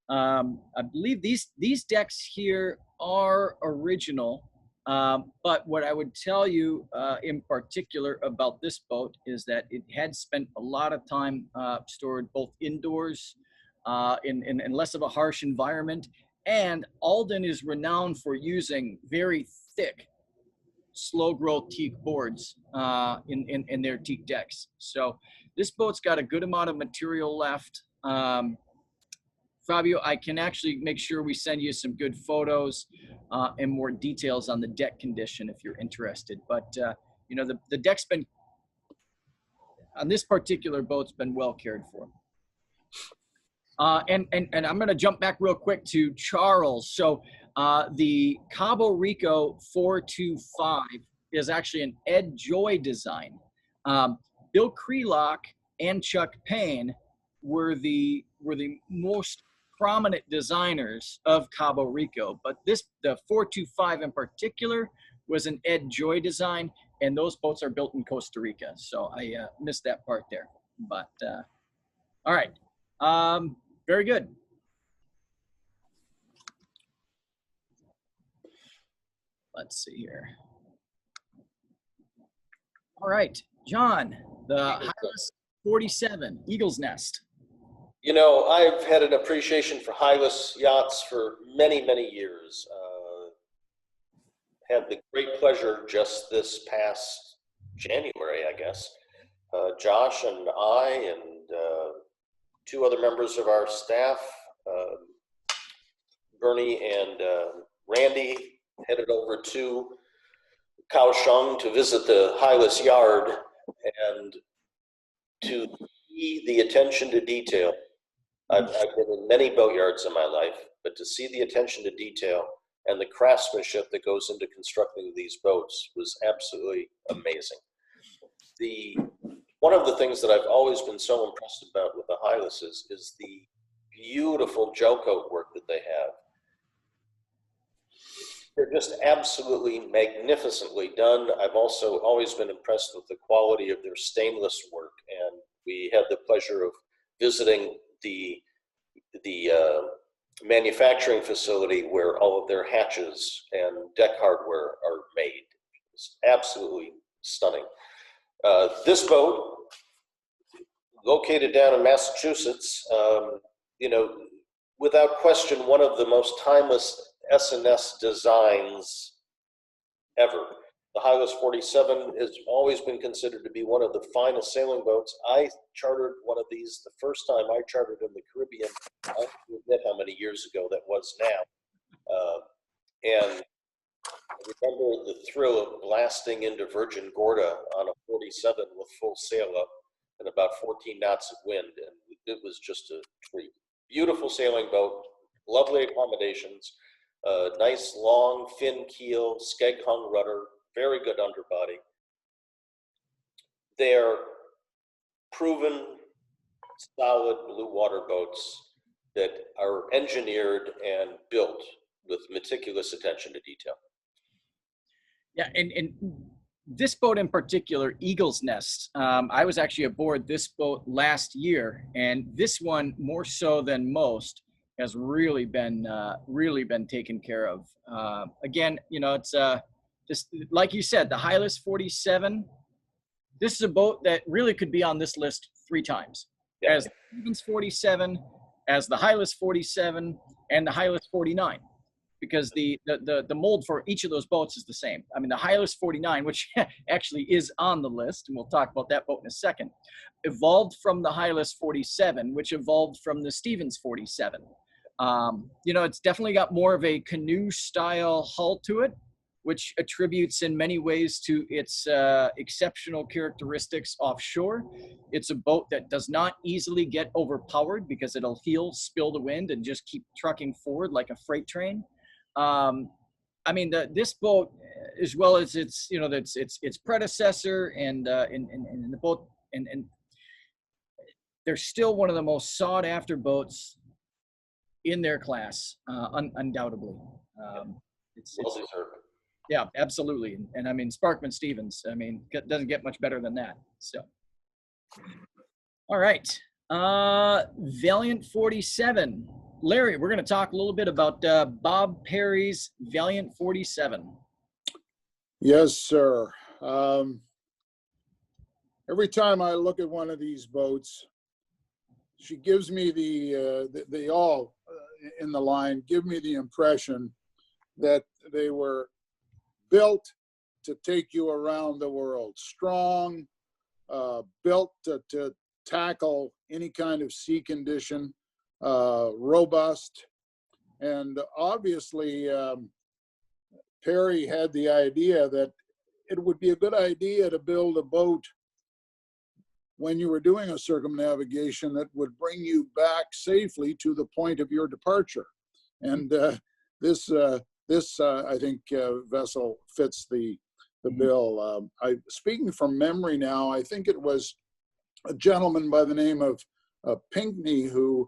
A: I believe these decks here are original, but what I would tell you in particular about this boat is that it had spent a lot of time stored both indoors in less of a harsh environment, and Alden is renowned for using very thick, slow growth teak boards in their teak decks. So this boat's got a good amount of material left. Fabio, I can actually make sure we send you some good photos and more details on the deck condition if you're interested. But you know, the deck's been, on this particular boat's been well cared for. And I'm going to jump back real quick to Charles. So the Cabo Rico 425 is actually an Ed Joy design. Bill Krelock and Chuck Payne were the most prominent designers of Cabo Rico, but the 425 in particular was an Ed Joy design, and those boats are built in Costa Rica. So I missed that part there, but all right. Very good. Let's see here. All right, John, the Hylas 47, Eagle's Nest.
C: You know, I've had an appreciation for Hylas yachts for many, many years. Had the great pleasure just this past January, I guess. Josh and I and two other members of our staff, Bernie and Randy, headed over to Kaohsiung to visit the Hylas yard and to see the attention to detail. I've been in many boatyards in my life, but to see the attention to detail and the craftsmanship that goes into constructing these boats was absolutely amazing. One of the things that I've always been so impressed about with the Hylas is the beautiful gel coat work that they have. They're just absolutely magnificently done. I've also always been impressed with the quality of their stainless work, and We had the pleasure of visiting the manufacturing facility where all of their hatches and deck hardware are made. It's absolutely stunning. This boat, located down in Massachusetts, you know, without question, one of the most timeless S&S designs ever. The Hylas 47 has always been considered to be one of the finest sailing boats. I chartered one of these the first time I chartered in the Caribbean. I don't forget how many years ago that was now. And I remember the thrill of blasting into Virgin Gorda on a 47 with full sail up and about 14 knots of wind. And it was just a treat. Beautiful sailing boat, lovely accommodations, nice long fin keel, skeg hung rudder, very good underbody. They're proven, solid blue water boats that are engineered and built with meticulous attention to detail.
A: Yeah, and this boat in particular, Eagle's Nest, I was actually aboard this boat last year, and this one, more so than most, has really been taken care of. Again, you know, it's just like you said, the Hylas 47. This is a boat that really could be on this list 3 times,
C: Yeah.
A: as the Stevens 47, as the Hylas 47, and the Hylas 49. Because the mold for each of those boats is the same. I mean, the Hylas 49, which actually is on the list, and we'll talk about that boat in a second, evolved from the Hylas 47, which evolved from the Stevens 47. You know, it's definitely got more of a canoe-style hull to it, which attributes in many ways to its exceptional characteristics offshore. It's a boat that does not easily get overpowered because it'll heel, spill the wind, and just keep trucking forward like a freight train. I mean, this boat, as well as its, you know, its predecessor and the boat, and they're still one of the most sought after boats in their class, undoubtedly. It's
C: Well deserved.
A: yeah, absolutely. And I mean, Sparkman Stevens, I mean, doesn't get much better than that. So, all right. Valiant 47. Larry, we're going to talk a little bit about Bob Perry's Valiant 47.
B: Yes, sir. Every time I look at one of these boats, she gives me they all in the line give me the impression that they were built to take you around the world. Strong, built to tackle any kind of sea condition. Robust, and obviously Perry had the idea that it would be a good idea to build a boat when you were doing a circumnavigation that would bring you back safely to the point of your departure. And this I think vessel fits the bill. Speaking from memory now, I think it was a gentleman by the name of Pinckney who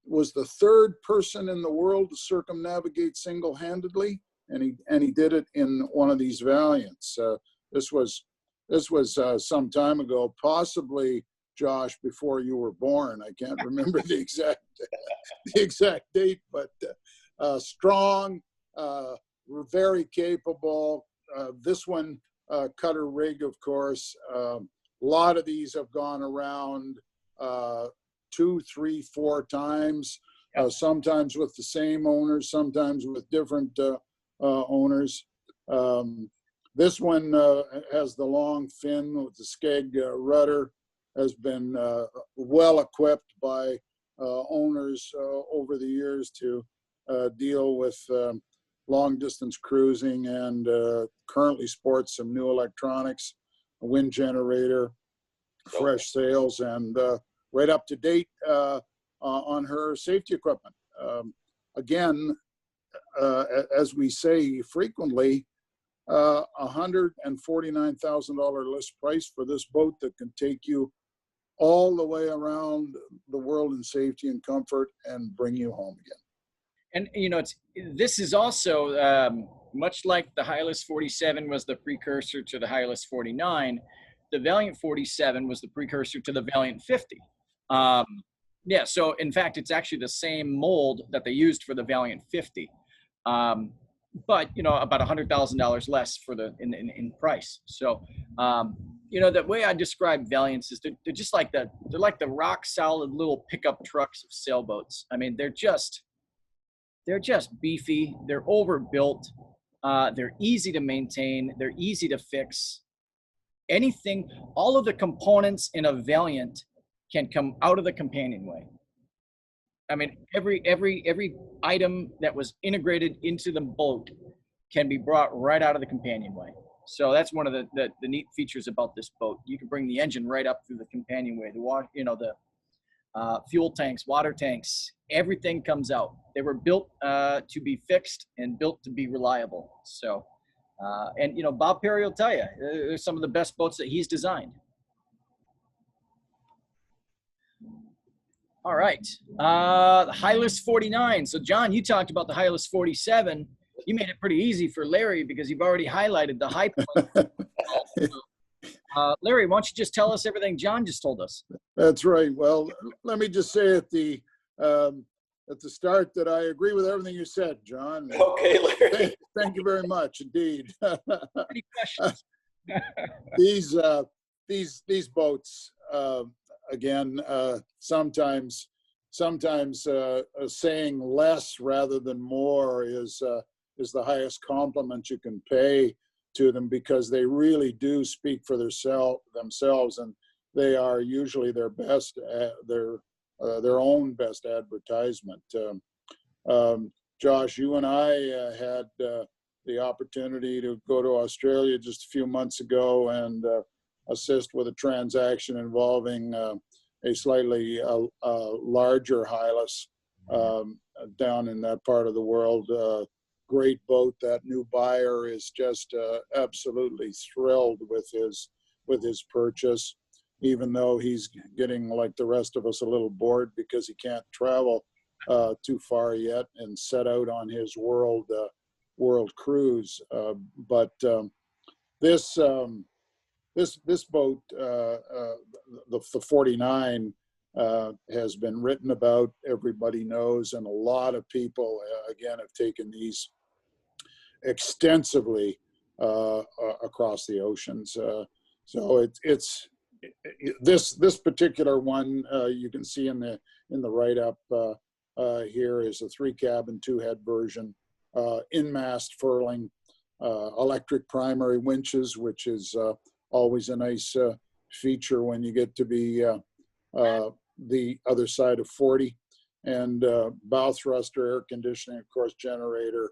B: was the 3rd person in the world to circumnavigate single-handedly, and he did it in one of these Valiants. This was some time ago, possibly, Josh, before you were born. I can't remember the exact date, but strong, very capable. This one, cutter rig, of course. A lot of these have gone around 2, 3, 4 times, sometimes with the same owners, sometimes with different owners. This one has the long fin with the skeg rudder, has been well equipped by owners over the years to deal with long distance cruising, and currently sports some new electronics, a wind generator, fresh sails, and right up to date on her safety equipment. Again, as we say frequently, $149,000 list price for this boat that can take you all the way around the world in safety and comfort and bring you home again.
A: And, you know, this is also, much like the Hylas 47 was the precursor to the Hylas 49, the Valiant 47 was the precursor to the Valiant 50. Yeah, so in fact, it's actually the same mold that they used for the Valiant 50. But about $100,000 less for in price. So the way I describe Valiants is they're just like they're like the rock solid little pickup trucks of sailboats. I mean, they're just beefy. They're overbuilt. They're easy to maintain. They're easy to fix. All of the components in a Valiant can come out of the companionway. I mean, every item that was integrated into the boat can be brought right out of the companionway. So that's one of the neat features about this boat. You can bring the engine right up through the companionway. The fuel tanks, water tanks, everything comes out. They were built to be fixed and built to be reliable. So, Bob Perry will tell you, they're some of the best boats that he's designed. All right, the Hylas 49. So John, you talked about the Hylas 47. You made it pretty easy for Larry because you've already highlighted the high point. Larry, why don't you just tell us everything John just told us?
B: That's right. Well, let me just say at the start that I agree with everything you said, John.
C: Okay, Larry.
B: Thank you very much indeed.
A: Any questions?
B: These boats, again, sometimes saying less rather than more is the highest compliment you can pay to them, because they really do speak for themselves, and they are usually their own best advertisement. Josh, you and I had the opportunity to go to Australia just a few months ago and assist with a transaction involving a slightly larger Hylas down in that part of the world. Great boat. That new buyer is just absolutely thrilled with his purchase, even though he's getting, like the rest of us, a little bored because he can't travel too far yet and set out on his world cruise. But this boat, the 49, has been written about. Everybody knows, and a lot of people again have taken these extensively across the oceans. So it's this particular one, you can see in the write-up here, is a 3-cabin 2-head version, in-mast furling, electric primary winches, which is always a nice feature when you get to be the other side of 40, and bow thruster, air conditioning, of course, generator,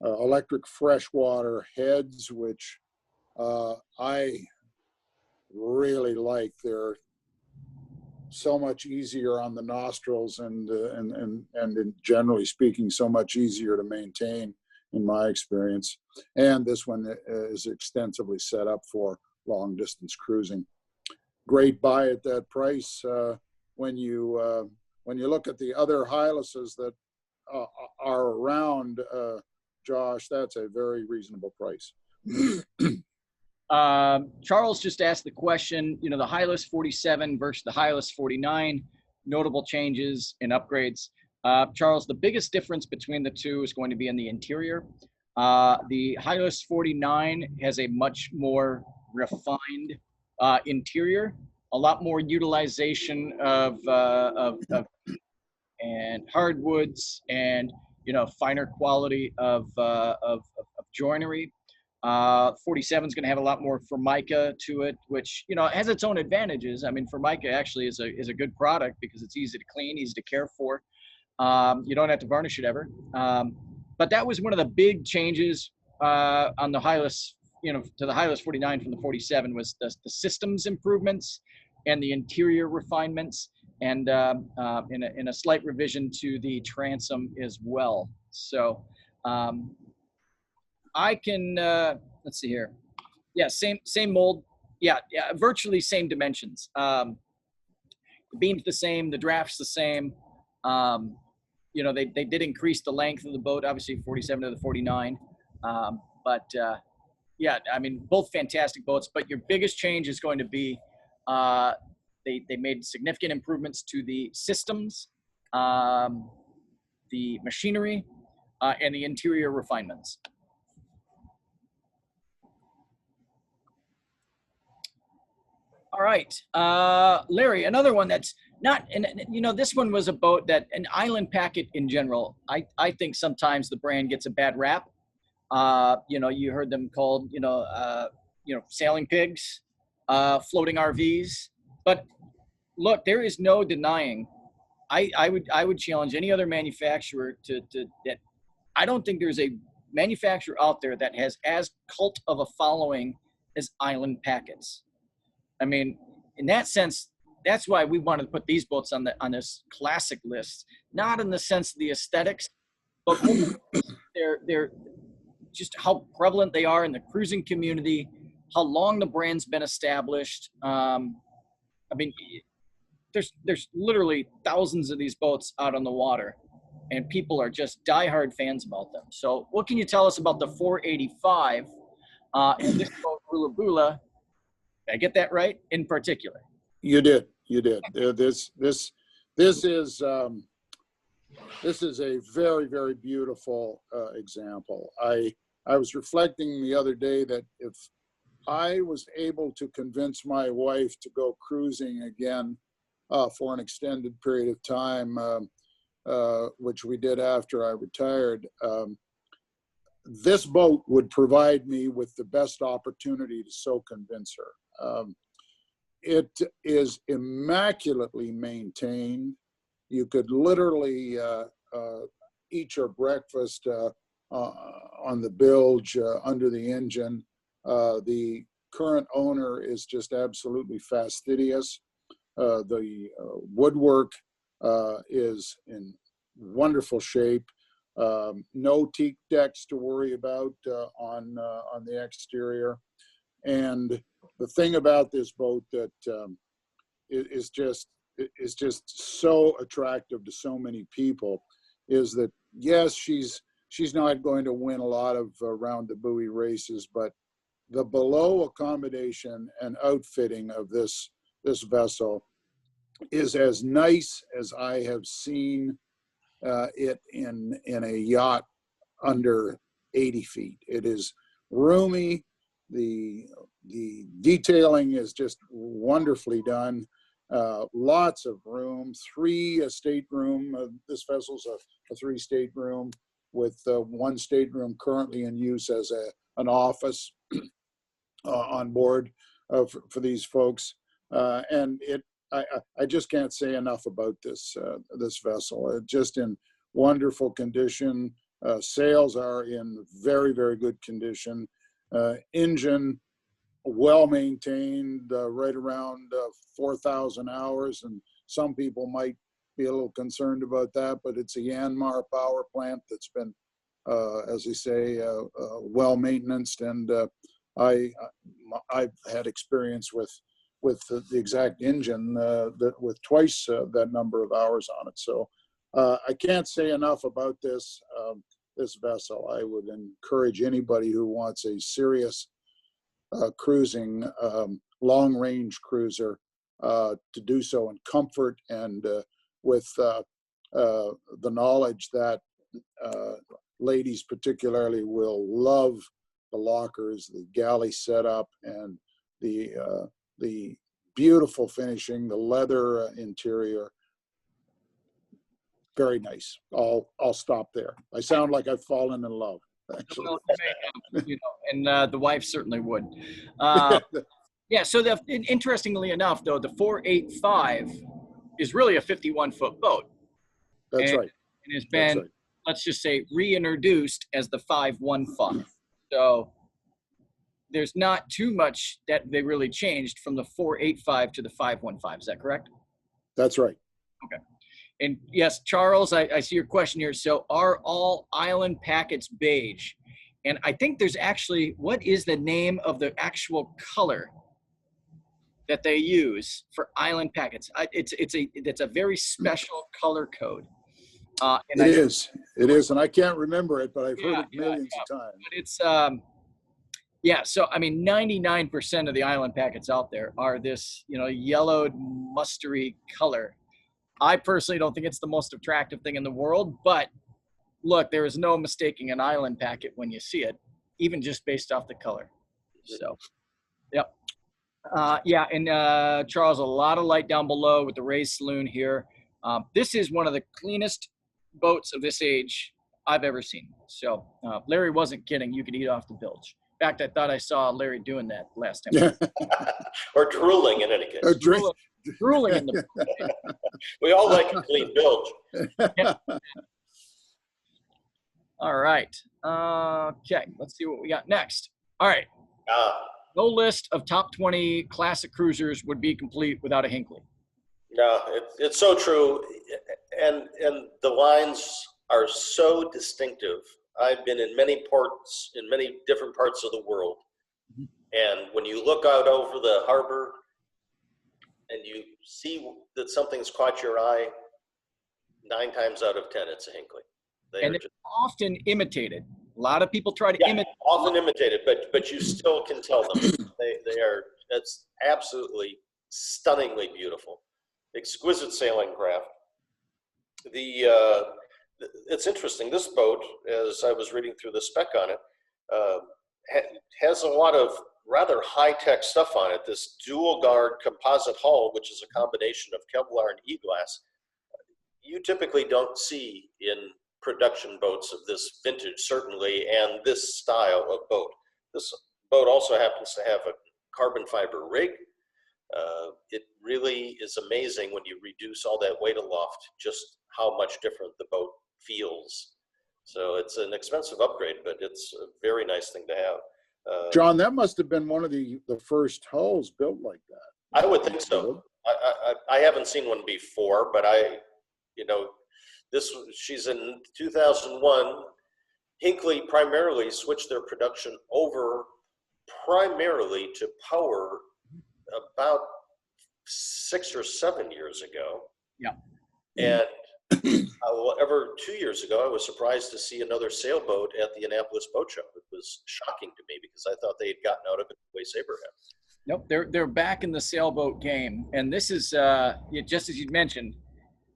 B: electric freshwater heads, which I really like. They're so much easier on the nostrils and generally speaking, so much easier to maintain in my experience. And this one is extensively set up for long distance cruising. Great buy at that price. When you look at the other Hylases that are around, Josh, that's a very reasonable price.
A: Charles just asked the question, the Hylas 47 versus the Hylas 49, notable changes and upgrades. Charles, the biggest difference between the two is going to be in the interior. The Hylas 49 has a much more refined interior, a lot more utilization of and hardwoods, and finer quality of joinery. 47 is going to have a lot more Formica to it, which has its own advantages. I mean, Formica actually is a good product because it's easy to clean, easy to care for. You don't have to varnish it ever. But that was one of the big changes on the Hylas, to the Hylas 49 from the 47, was the systems improvements and the interior refinements, and in a slight revision to the transom as well. So I can, let's see here. Yeah, same mold. Yeah, virtually same dimensions. The beam's the same, the draft's the same. They did increase the length of the boat, obviously 47 to the 49. But yeah, I mean, both fantastic boats, but your biggest change is going to be they made significant improvements to the systems, the machinery, and the interior refinements. All right, Larry, another one that's not, and you know, this one was a boat that an island packet in general, I think sometimes the brand gets a bad rap. You know, you heard them called, sailing pigs, floating RVs, but look, there is no denying. I would challenge any other manufacturer to that. I don't think there's a manufacturer out there that has as cult of a following as Island Packets. I mean, in that sense, that's why we wanted to put these boats on this classic list, not in the sense of the aesthetics, but they're just how prevalent they are in the cruising community, how long the brand's been established. I mean, there's literally thousands of these boats out on the water, and people are just diehard fans about them. So what can you tell us about the 485 and this boat, Bula Bula? Did I get that right in particular?
B: You did. This is a very, very beautiful example. I was reflecting the other day that if I was able to convince my wife to go cruising again for an extended period of time, which we did after I retired, this boat would provide me with the best opportunity to so convince her. It is immaculately maintained. You could literally eat your breakfast on the bilge under the engine. The current owner is just absolutely fastidious. The woodwork is in wonderful shape. No teak decks to worry about on the exterior. And the thing about this boat that is just so attractive to so many people is that, yes, she's not going to win a lot of round the buoy races, but the below accommodation and outfitting of this vessel is as nice as I have seen it in a yacht under 80 feet. It is roomy. The detailing is just wonderfully done. Lots of room, 3 stateroom. This vessel's a 3 stateroom with 1 stateroom currently in use as an office on board for these folks. And I just can't say enough about this vessel. Just in wonderful condition. Sails are in very, very good condition. Engine well maintained, right around 4,000 hours, and some people might be a little concerned about that, but it's a Yanmar power plant that's been, as they say, well maintained, and I've had experience with the exact engine with twice that number of hours on it. So I can't say enough about this vessel. I would encourage anybody who wants a serious cruising, long-range cruiser to do so in comfort and with the knowledge that ladies particularly will love the lockers, the galley setup, and the beautiful finishing, the leather interior. Very nice. I'll stop there. I sound like I've fallen in love, actually.
A: Well, you know, and the wife certainly would. Yeah. So interestingly enough, though, the 485 is really a 51-foot boat.
B: That's right.
A: And has been, right, let's just say, reintroduced as the 515. So there's not too much that they really changed from the 485 to the 515. Is that correct?
B: That's right.
A: Okay. And yes, Charles, I see your question here. So are all Island Packets beige? And I think there's actually, what is the name of the actual color that they use for Island Packets? It's a very special color code.
B: It is, and I can't remember it, but I've heard it millions of times.
A: But Yeah, so I mean, 99% of the island packets out there are this, yellowed, mustery color. I personally don't think it's the most attractive thing in the world, but look, there is no mistaking an island packet when you see it, even just based off the color. So, yep. Yeah, and Charles, a lot of light down below with the raised saloon here. This is one of the cleanest boats of this age I've ever seen. So Larry wasn't kidding. You could eat off the bilge. In fact, I thought I saw Larry doing that last time.
C: Or drooling in any case.
A: Drooling in the
C: We all like a clean bilge.
A: Yeah. All right. Okay, let's see what we got next. All right. No list of top 20 classic cruisers would be complete without a Hinkley.
C: No, it's so true. And the lines are so distinctive. I've been in many ports, in many different parts of the world. Mm-hmm. And when you look out over the harbor and you see that something's caught your eye, 9 times out of 10, it's a Hinkley.
A: And it's often imitated. A lot of people try to imitate.
C: Often imitated, but you still can tell them. They are, it's absolutely stunningly beautiful. Exquisite sailing craft. It's interesting, this boat, as I was reading through the spec on it, has a lot of rather high-tech stuff on it. This dual guard composite hull, which is a combination of Kevlar and E-glass, you typically don't see in production boats of this vintage, certainly, and this style of boat. This boat also happens to have a carbon fiber rig. It really is amazing when you reduce all that weight aloft, just how much different the boat feels. So it's an expensive upgrade, but it's a very nice thing to have.
B: John, that must have been one of the first hulls built like that.
C: I would think so. I haven't seen one before, but she's in 2001. Hinkley primarily switched their production over primarily to power about 6 or 7 years ago.
A: Yeah.
C: And 2 years ago, I was surprised to see another sailboat at the Annapolis Boat Show. It was shocking to me because I thought they had gotten out of it the way Sabre had.
A: Nope, they're back in the sailboat game. And this is, just as you mentioned,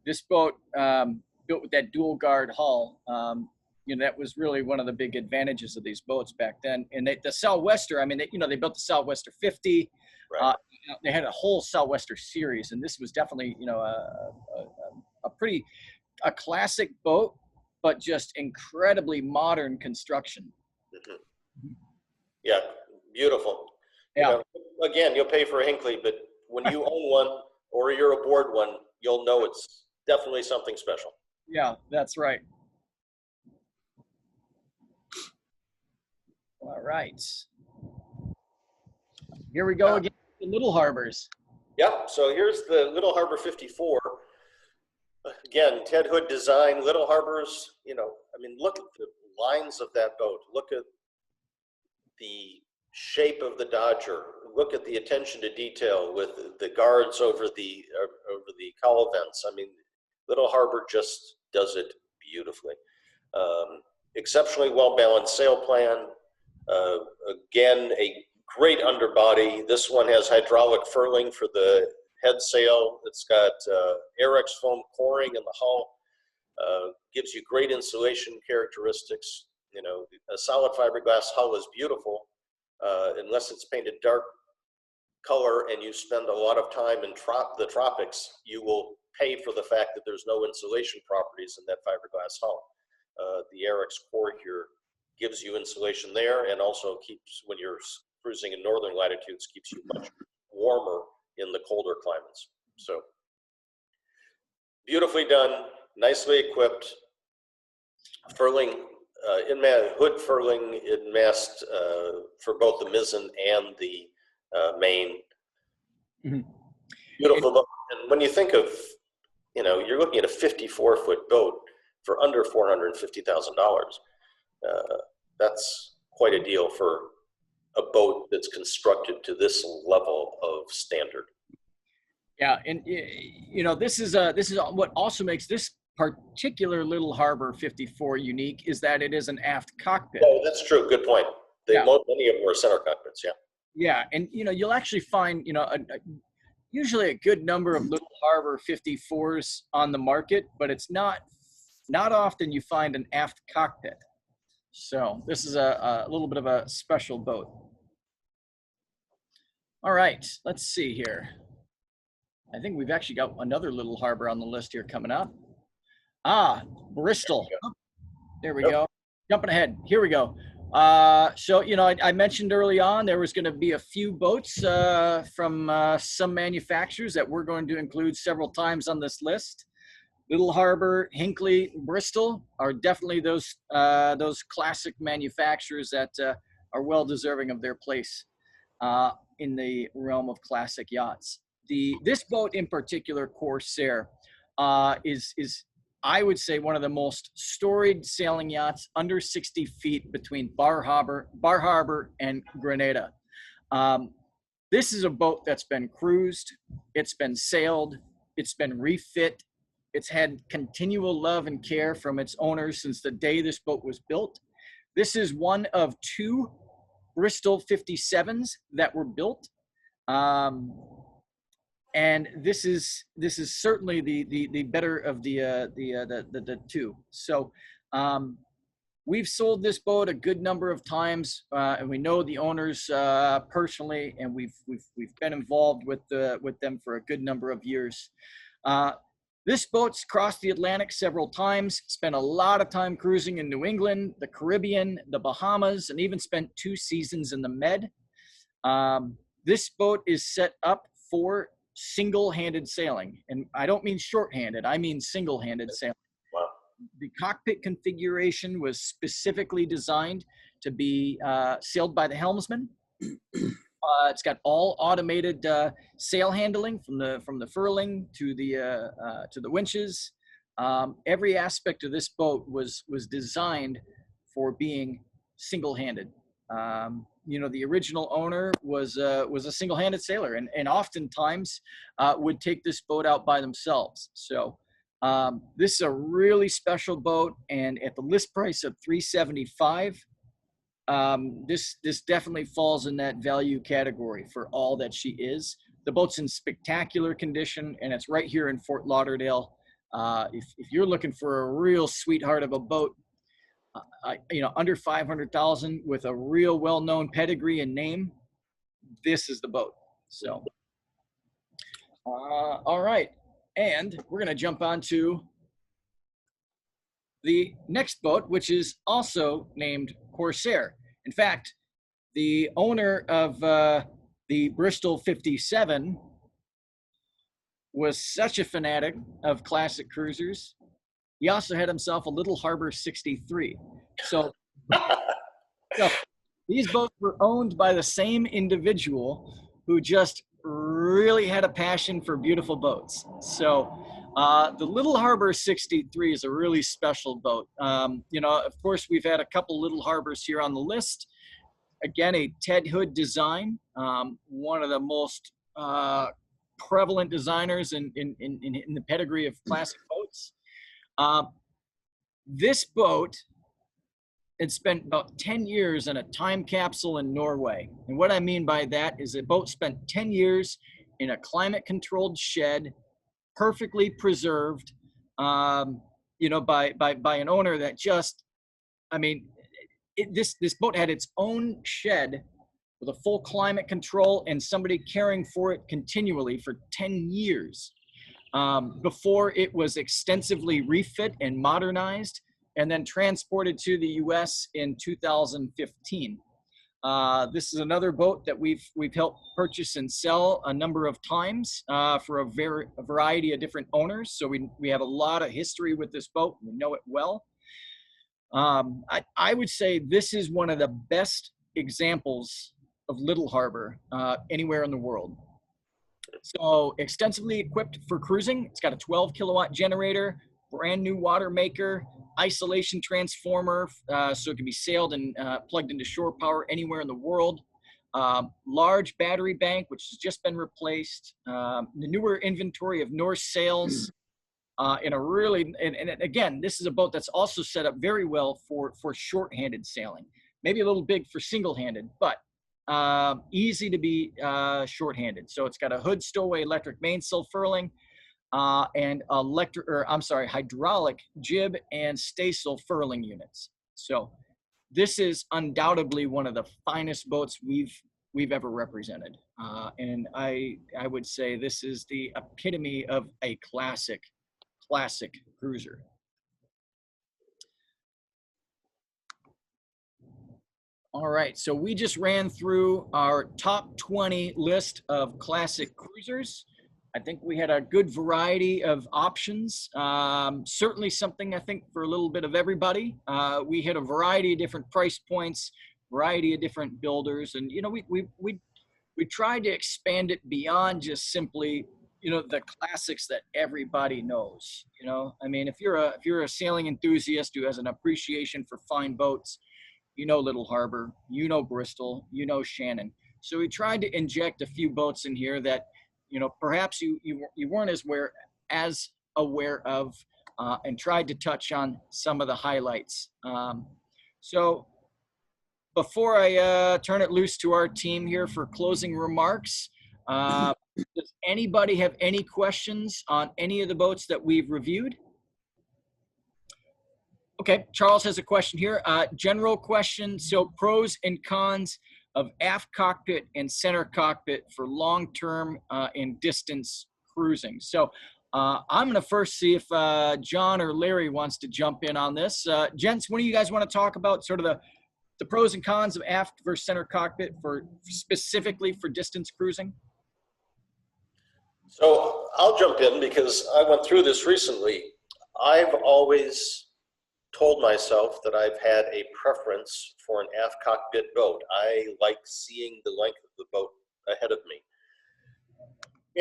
A: this boat built with that dual guard hull, that was really one of the big advantages of these boats back then. And the Southwester, they built the Southwester 50.
C: Right.
A: They had a whole Southwester series, and this was definitely, a classic boat, but just incredibly modern construction.
C: Mm-hmm. Yeah, beautiful.
A: Yeah.
C: Again, you'll pay for a Hinkley, but when you own one or you're aboard one, you'll know it's definitely something special.
A: Yeah, that's right. All right. Here we go again, the Little Harbors.
C: Yeah, so here's the Little Harbor 54. Again, Ted Hood design, Little Harbors, look at the lines of that boat. Look at the shape of the Dodger. Look at the attention to detail with the guards over the cowl vents. Little Harbor just does it beautifully. Exceptionally well-balanced sail plan. Again, a great underbody. This one has hydraulic furling for the head sail. It's got Aerex foam coring in the hull. Gives you great insulation characteristics. A solid fiberglass hull is beautiful unless it's painted dark color and you spend a lot of time in the tropics. You will pay for the fact that there's no insulation properties in that fiberglass hull. The Aerex core here gives you insulation there, and also keeps, when you're cruising in northern latitudes, keeps you much warmer in the colder climates. So beautifully done, nicely equipped. Furling, hood furling in mast for both the mizzen and the main. Mm-hmm. Beautiful boat. And when you think of, you're looking at a 54-foot boat for under $450,000. That's quite a deal for a boat that's constructed to this level of standard.
A: Yeah, and this is what also makes this particular Little Harbor 54 unique, is that it is an aft cockpit.
C: Oh, that's true. Good point.
A: Yeah.
C: Many of them are center cockpits, yeah.
A: Yeah, and you'll actually find usually a good number of Little Harbor 54s on the market, but it's not often you find an aft cockpit. So this is a little bit of a special boat. All right, let's see here. I think we've actually got another Little Harbor on the list here coming up. Bristol. There we go. Jumping ahead. Here we go. So, I mentioned early on there was going to be a few boats from some manufacturers that we're going to include several times on this list. Little Harbor, Hinkley, Bristol are definitely those classic manufacturers that are well deserving of their place in the realm of classic yachts. This boat in particular, Corsair, is I would say one of the most storied sailing yachts under 60 feet between Bar Harbor and Grenada. This is a boat that's been cruised, it's been sailed, it's been refit, it's had continual love and care from its owners since the day this boat was built. This is one of 2 Bristol 57s that were built. And this is certainly the better of the 2. So we've sold this boat a good number of times, and we know the owners personally, and we've been involved with them for a good number of years. This boat's crossed the Atlantic several times, spent a lot of time cruising in New England, the Caribbean, the Bahamas, and even spent 2 seasons in the Med. This boat is set up for single-handed sailing, and I don't mean short-handed, I mean single-handed sailing.
C: Wow.
A: The cockpit configuration was specifically designed to be sailed by the helmsman. It's got all automated sail handling from the furling to the winches. Every aspect of this boat was designed for being single-handed. The original owner was a single-handed sailor, and oftentimes would take this boat out by themselves. So this is a really special boat, and at the list price of $375, this definitely falls in that value category for all that she is. The boat's in spectacular condition, and it's right here in Fort Lauderdale. If you're looking for a real sweetheart of a boat, under 500,000 with a real well-known pedigree and name, this is the boat. So, all right. And we're going to jump on to the next boat, which is also named Corsair. In fact, the owner of the Bristol 57 was such a fanatic of classic cruisers. He also had himself a Little Harbor 63. So these boats were owned by the same individual who just really had a passion for beautiful boats. So the Little Harbor 63 is a really special boat. Of course, we've had a couple Little Harbors here on the list. Again, a Ted Hood design, one of the most prevalent designers in the pedigree of classic boats. This boat had spent about 10 years in a time capsule in Norway. And what I mean by that is the boat spent 10 years in a climate-controlled shed, perfectly preserved, by an owner that just, this boat had its own shed with a full climate control and somebody caring for it continually for 10 years. Before it was extensively refit and modernized and then transported to the U.S. in 2015. This is another boat that we've helped purchase and sell a number of times for a variety of different owners. So we have a lot of history with this boat. We know it well. I would say this is one of the best examples of Little Harbor anywhere in the world. So extensively equipped for cruising. It's got a 12 kilowatt generator, brand new water maker, isolation transformer, so it can be sailed and plugged into shore power anywhere in the world. Large battery bank, which has just been replaced. The newer inventory of Norse sails. And again, this is a boat that's also set up very well for short-handed sailing. maybe a little big for single-handed, but easy to be short-handed. So it's got a hood stowaway electric mainsail furling and hydraulic jib and staysail furling units. So this is undoubtedly one of the finest boats we've ever represented. And I would say this is the epitome of a classic cruiser. All right, so we just ran through our top 20 list of classic cruisers. I think we had a good variety of options. Certainly something, I think, for a little bit of everybody. We had a variety of different price points, variety of different builders, and we tried to expand it beyond just simply, the classics that everybody knows. I mean, if you're a sailing enthusiast who has an appreciation for fine boats, Little Harbor, Bristol, Shannon. So we tried to inject a few boats in here that, perhaps you weren't as aware of, and tried to touch on some of the highlights. So before I turn it loose to our team here for closing remarks, does anybody have any questions on any of the boats that we've reviewed? Okay, Charles has a question here. General question. So pros and cons of aft cockpit and center cockpit for long-term and distance cruising. So I'm going to first see if John or Larry wants to jump in on this. Gents, what do you guys want to talk about? Sort of the pros and cons of aft versus center cockpit specifically for distance cruising?
C: So I'll jump in because I went through this recently. I've always told myself that I've had a preference for an aft cockpit boat. I like seeing the length of the boat ahead of me.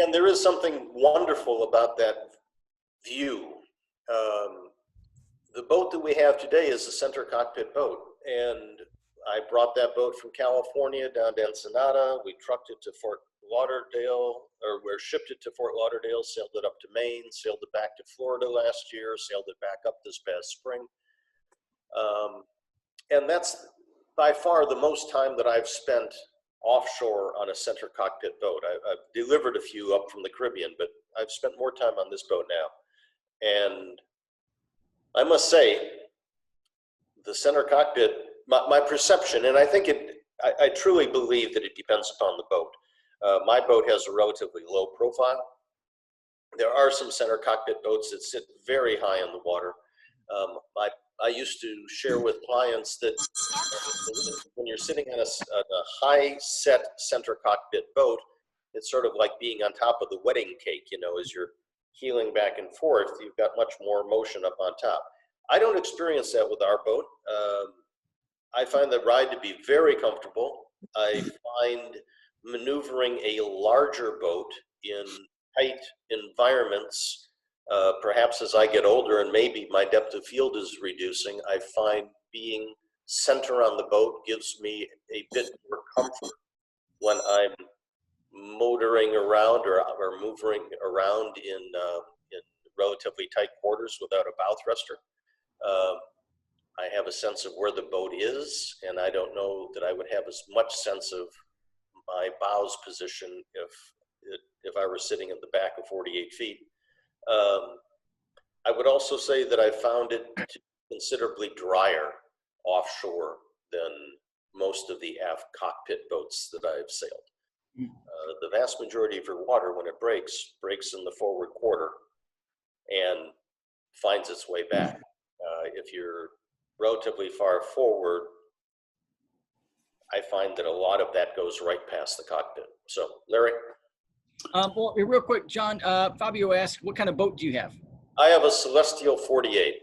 C: And there is something wonderful about that view. The boat that we have today is a center cockpit boat. And I brought that boat from California down to Ensenada. We trucked it to Fort Lauderdale, or we shipped it to Fort Lauderdale, sailed it up to Maine, sailed it back to Florida last year, sailed it back up this past spring. And that's by far the most time that I've spent offshore on a center cockpit boat. I've delivered a few up from the Caribbean, but I've spent more time on this boat now. And I must say, the center cockpit, my perception, and I think I truly believe that it depends upon the boat. My boat has a relatively low profile. There are some center cockpit boats that sit very high in the water. I used to share with clients that when you're sitting on a high set center cockpit boat, it's sort of like being on top of the wedding cake, as you're heeling back and forth, you've got much more motion up on top. I don't experience that with our boat. I find the ride to be very comfortable. I find maneuvering a larger boat in tight environments, perhaps as I get older and maybe my depth of field is reducing, I find being center on the boat gives me a bit more comfort when I'm motoring around or moving around in relatively tight quarters without a bow thruster. I have a sense of where the boat is, and I don't know that I would have as much sense of my bow's position if I were sitting in the back of 48 feet. I would also say that I found it considerably drier offshore than most of the aft cockpit boats that I've sailed. The vast majority of your water, when it breaks in the forward quarter and finds its way back. If you're relatively far forward, I find that a lot of that goes right past the cockpit. So, Larry?
A: Well, real quick, John, Fabio asked, what kind of boat do you have?
C: I have a Celestial 48.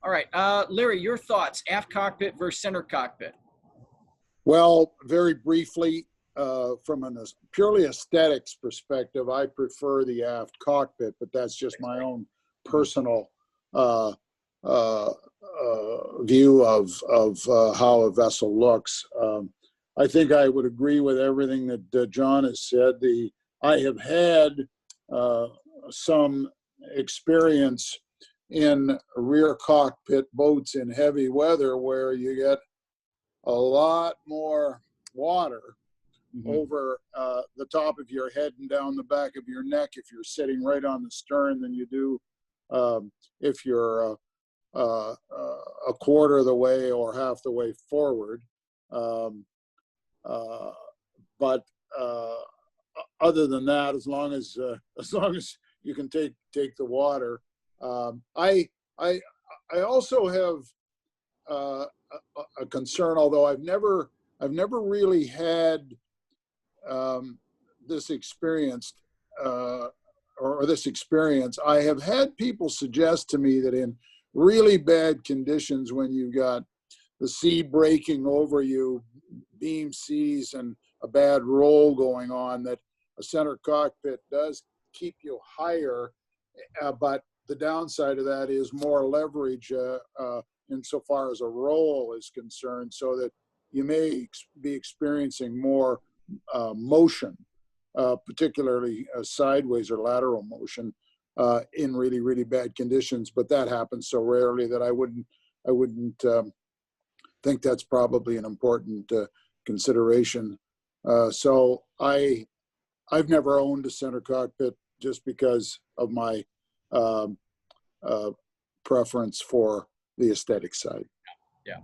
A: All right. Larry, your thoughts, aft cockpit versus center cockpit?
B: Well, very briefly, from a purely aesthetics perspective, I prefer the aft cockpit, but that's just my own personal view of how a vessel looks. I think I would agree with everything that John has said. I have had some experience in rear cockpit boats in heavy weather where you get a lot more water over the top of your head and down the back of your neck if you're sitting right on the stern than you do if you're a quarter of the way or half the way forward. But other than that, as long as you can take the water, I also have a concern, although I've never really had this experience. I have had people suggest to me that in really bad conditions, when you've got the sea breaking over you, beam seas, and a bad roll going on, that a center cockpit does keep you higher, but the downside of that is more leverage insofar as a roll is concerned, so that you may be experiencing more motion, particularly sideways or lateral motion in really, really bad conditions. But that happens so rarely that I wouldn't think that's probably an important consideration. So I've never owned a center cockpit just because of my preference for the aesthetic side.
A: Yeah.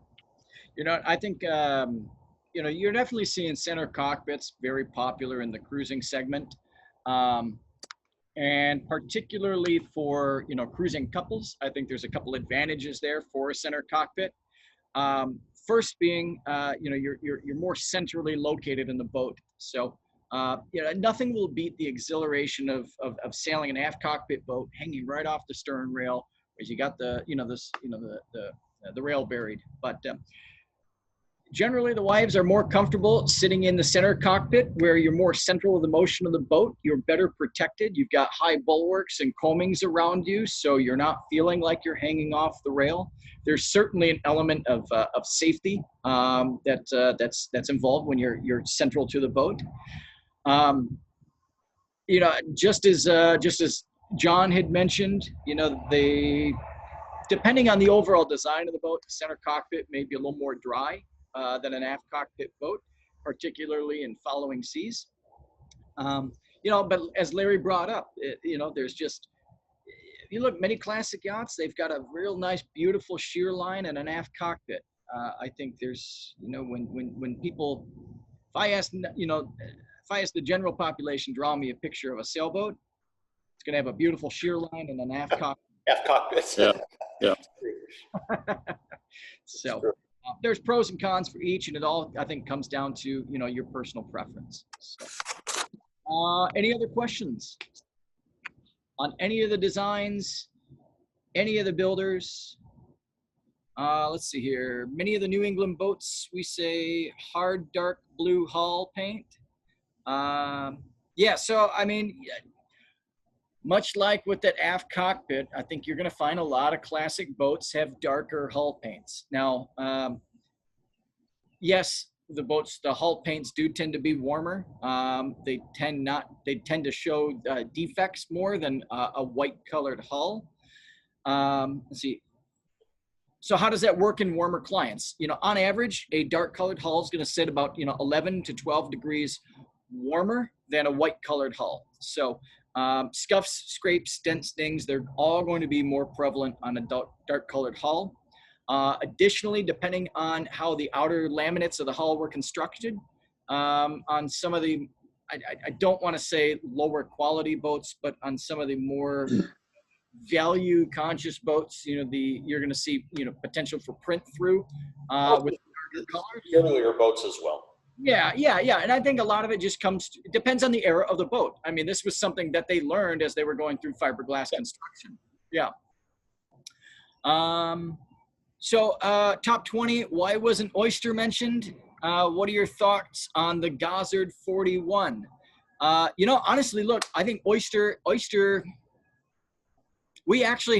A: You know, I think, you know, you're definitely seeing center cockpits very popular in the cruising segment. And particularly for, you know, cruising couples, I think there's a couple advantages there for a center cockpit. First being, you know, you're more centrally located in the boat. So, you know, nothing will beat the exhilaration of sailing an aft cockpit boat hanging right off the stern rail, as you got the, you know, the rail buried. But generally, the wives are more comfortable sitting in the center cockpit, where you're more central to the motion of the boat. You're better protected. You've got high bulwarks and coamings around you, so you're not feeling like you're hanging off the rail. There's certainly an element of safety that's involved when you're central to the boat. You know, just as John had mentioned, you know, depending on the overall design of the boat, the center cockpit may be a little more dry than an aft cockpit boat, particularly in following seas. You know, but as Larry brought up, you know, there's just, if you look, many classic yachts, they've got a real nice, beautiful shear line and an aft cockpit. I think there's, you know, when people, if I ask the general population, draw me a picture of a sailboat, it's going to have a beautiful shear line and an aft cockpit.
C: Aft cockpits.
B: Yeah.
A: So there's pros and cons for each, and it all, I think, comes down to, you know, your personal preference. So, any other questions on any of the designs, any of the builders? Let's see here. Many of the New England boats, we say hard dark blue hull paint. Yeah, so I mean, much like with that aft cockpit, I think you're going to find a lot of classic boats have darker hull paints. Now, yes, the hull paints do tend to be warmer. They tend to show defects more than a white colored hull. Let's see. So how does that work in warmer climates? You know, on average, a dark colored hull is going to sit about, you know, 11 to 12 degrees warmer than a white colored hull. So scuffs, scrapes, dents, stings, they're all going to be more prevalent on a dark colored hull. Additionally, depending on how the outer laminates of the hull were constructed, on some of the, I don't want to say lower quality boats, but on some of the more value conscious boats, you know, you're going to see, you know, potential for print through with darker colors.
C: Earlier boats as well.
A: Yeah. And I think a lot of it just it depends on the era of the boat. I mean, this was something that they learned as they were going through fiberglass construction. Yeah. So top 20, why wasn't Oyster mentioned? What are your thoughts on the Gozzard 41? You know, honestly, look, I think Oyster, we actually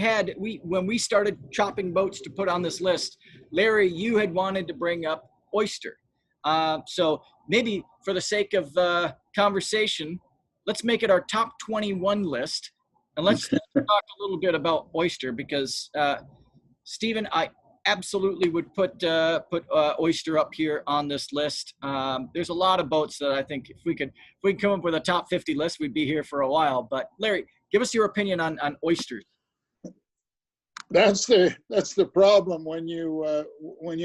A: when we started chopping boats to put on this list, Larry, you had wanted to bring up Oyster. So maybe for the sake of conversation, let's make it our top 21 list. And let's talk a little bit about oyster, because Stephen, I absolutely would put oyster up here on this list. There's a lot of boats that I think if we could come up with a top 50 list, we'd be here for a while. But Larry, give us your opinion on oysters.
B: That's the problem when you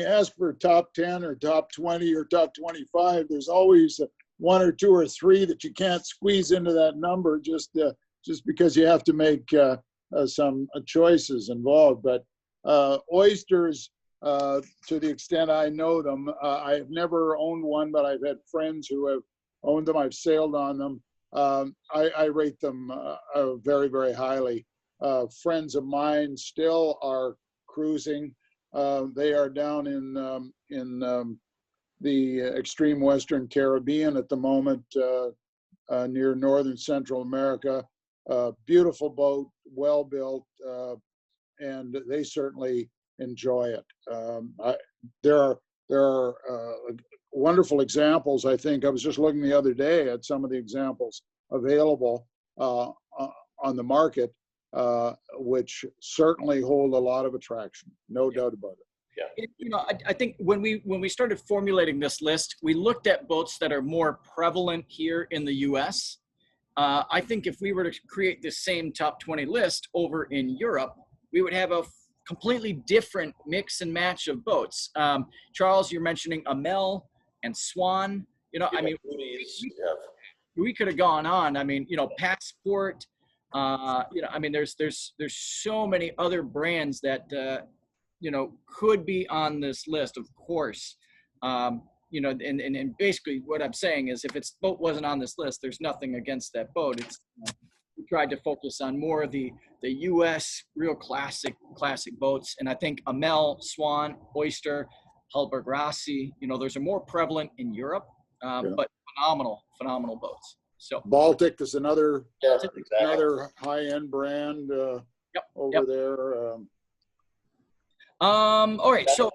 B: ask for top 10 or top 20 or top 25. There's always one or two or three that you can't squeeze into that number just because you have to make some choices involved. But oysters, to the extent I know them, I've never owned one, but I've had friends who have owned them. I've sailed on them. I rate them very, very highly. Friends of mine still are cruising. They are down in the extreme Western Caribbean at the moment, near Northern Central America. Beautiful boat, well built, and they certainly enjoy it. There are wonderful examples. I think I was just looking the other day at some of the examples available on the market, which certainly hold a lot of attraction, no doubt about it.
C: Yeah.
A: You know, I think when we started formulating this list, we looked at boats that are more prevalent here in the U.S. I think if we were to create the same top 20 list over in Europe, we would have a completely different mix and match of boats. Charles, you're mentioning Amel and Swan. You know, I mean, we could have gone on. I mean, you know, Passport. You know, I mean, there's so many other brands that you know, could be on this list, of course. You know, and basically what I'm saying is if its boat wasn't on this list, there's nothing against that boat. It's we tried to focus on more of the U.S. real classic boats, and I think Amel, Swan, Oyster, Halberg Rossi, you know, those are more prevalent in Europe, but phenomenal boats. So
B: Baltic is another
C: exactly.
B: another high-end brand over there.
A: All right, so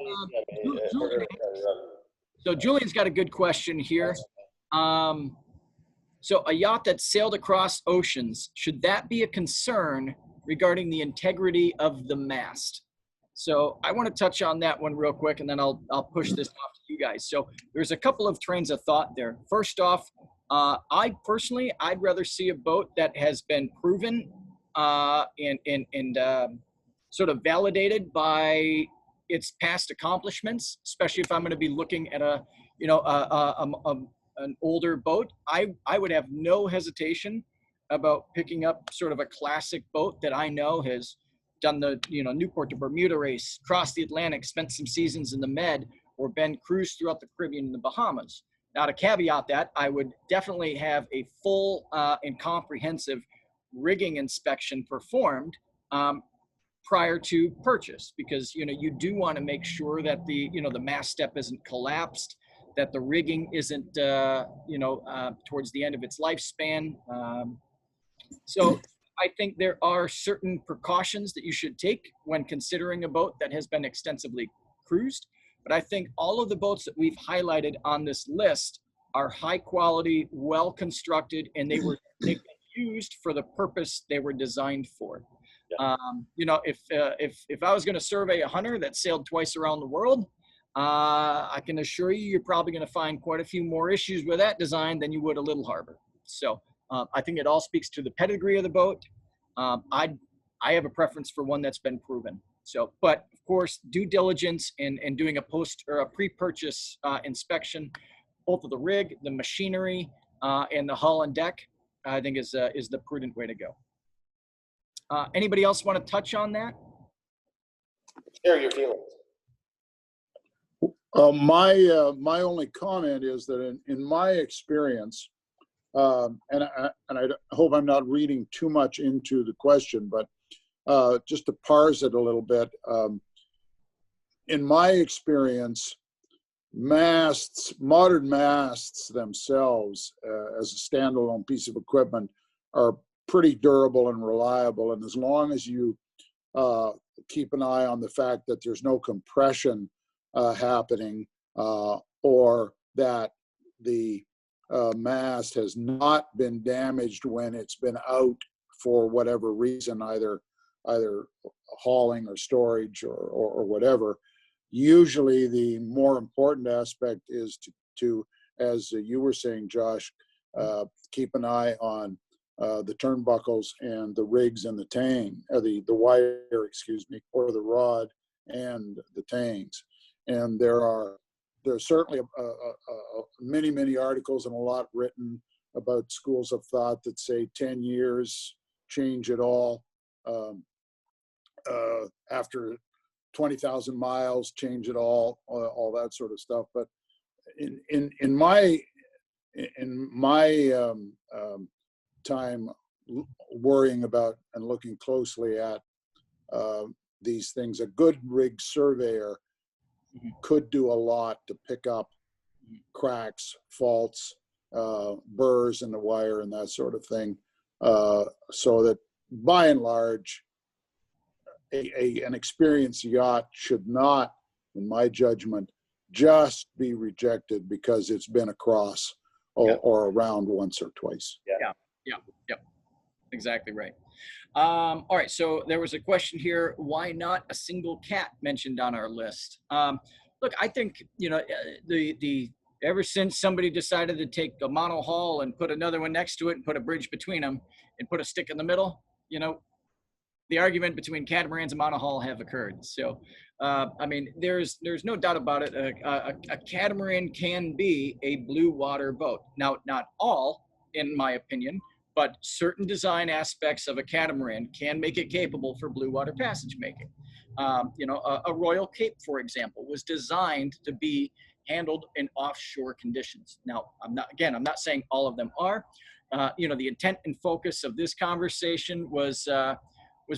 A: Julian's got a good question here. So a yacht that sailed across oceans, should that be a concern regarding the integrity of the mast? So I want to touch on that one real quick, and then I'll push this off to you guys. So there's a couple of trains of thought there. First off, I'd rather see a boat that has been proven and sort of validated by its past accomplishments, especially if I'm going to be looking at an older boat. I would have no hesitation about picking up sort of a classic boat that I know has done the Newport to Bermuda race, crossed the Atlantic, spent some seasons in the Med, or been cruised throughout the Caribbean and the Bahamas. Now, to caveat that, I would definitely have a full and comprehensive rigging inspection performed prior to purchase, because you do want to make sure that the mast step isn't collapsed, that the rigging isn't towards the end of its lifespan. So I think there are certain precautions that you should take when considering a boat that has been extensively cruised. But I think all of the boats that we've highlighted on this list are high quality, well constructed, and they've been used for the purpose they were designed for. Yeah. If I was going to survey a hunter that sailed twice around the world, I can assure you're probably going to find quite a few more issues with that design than you would a Little Harbor. So I think it all speaks to the pedigree of the boat. I have a preference for one that's been proven. So, but of course, due diligence and doing a post or a pre-purchase inspection, both of the rig, the machinery, and the hull and deck, I think is the prudent way to go. Anybody else want to touch on that?
C: Share your feelings.
B: My only comment is that in my experience, and I hope I'm not reading too much into the question, but just to parse it a little bit, in my experience, modern masts themselves, as a standalone piece of equipment, are pretty durable and reliable. And as long as you keep an eye on the fact that there's no compression happening, or that the mast has not been damaged when it's been out for whatever reason, either hauling or storage or whatever. Usually the more important aspect is to as you were saying, Josh, keep an eye on the turnbuckles and the rigs and the tang, the wire, excuse me, or the rod and the tangs. And there's certainly many articles and a lot written about schools of thought that say 10 years, change it all. After 20,000 miles, change it all that sort of stuff. But in my time worrying about and looking closely at these things, a good rig surveyor could do a lot to pick up cracks, faults, burrs in the wire and that sort of thing, so that by and large, an experienced yacht should not, in my judgment, just be rejected because it's been across or around once or twice.
A: Yeah. Exactly right. All right, so there was a question here, why not a single cat mentioned on our list? Look, I think, ever since somebody decided to take a monohull and put another one next to it and put a bridge between them and put a stick in the middle, the argument between catamarans and monohull have occurred. So, I mean, there's no doubt about it. A catamaran can be a blue water boat. Now, not all, in my opinion, but certain design aspects of a catamaran can make it capable for blue water passage making. A Royal Cape, for example, was designed to be handled in offshore conditions. Now, I'm not saying all of them are. The intent and focus of this conversation was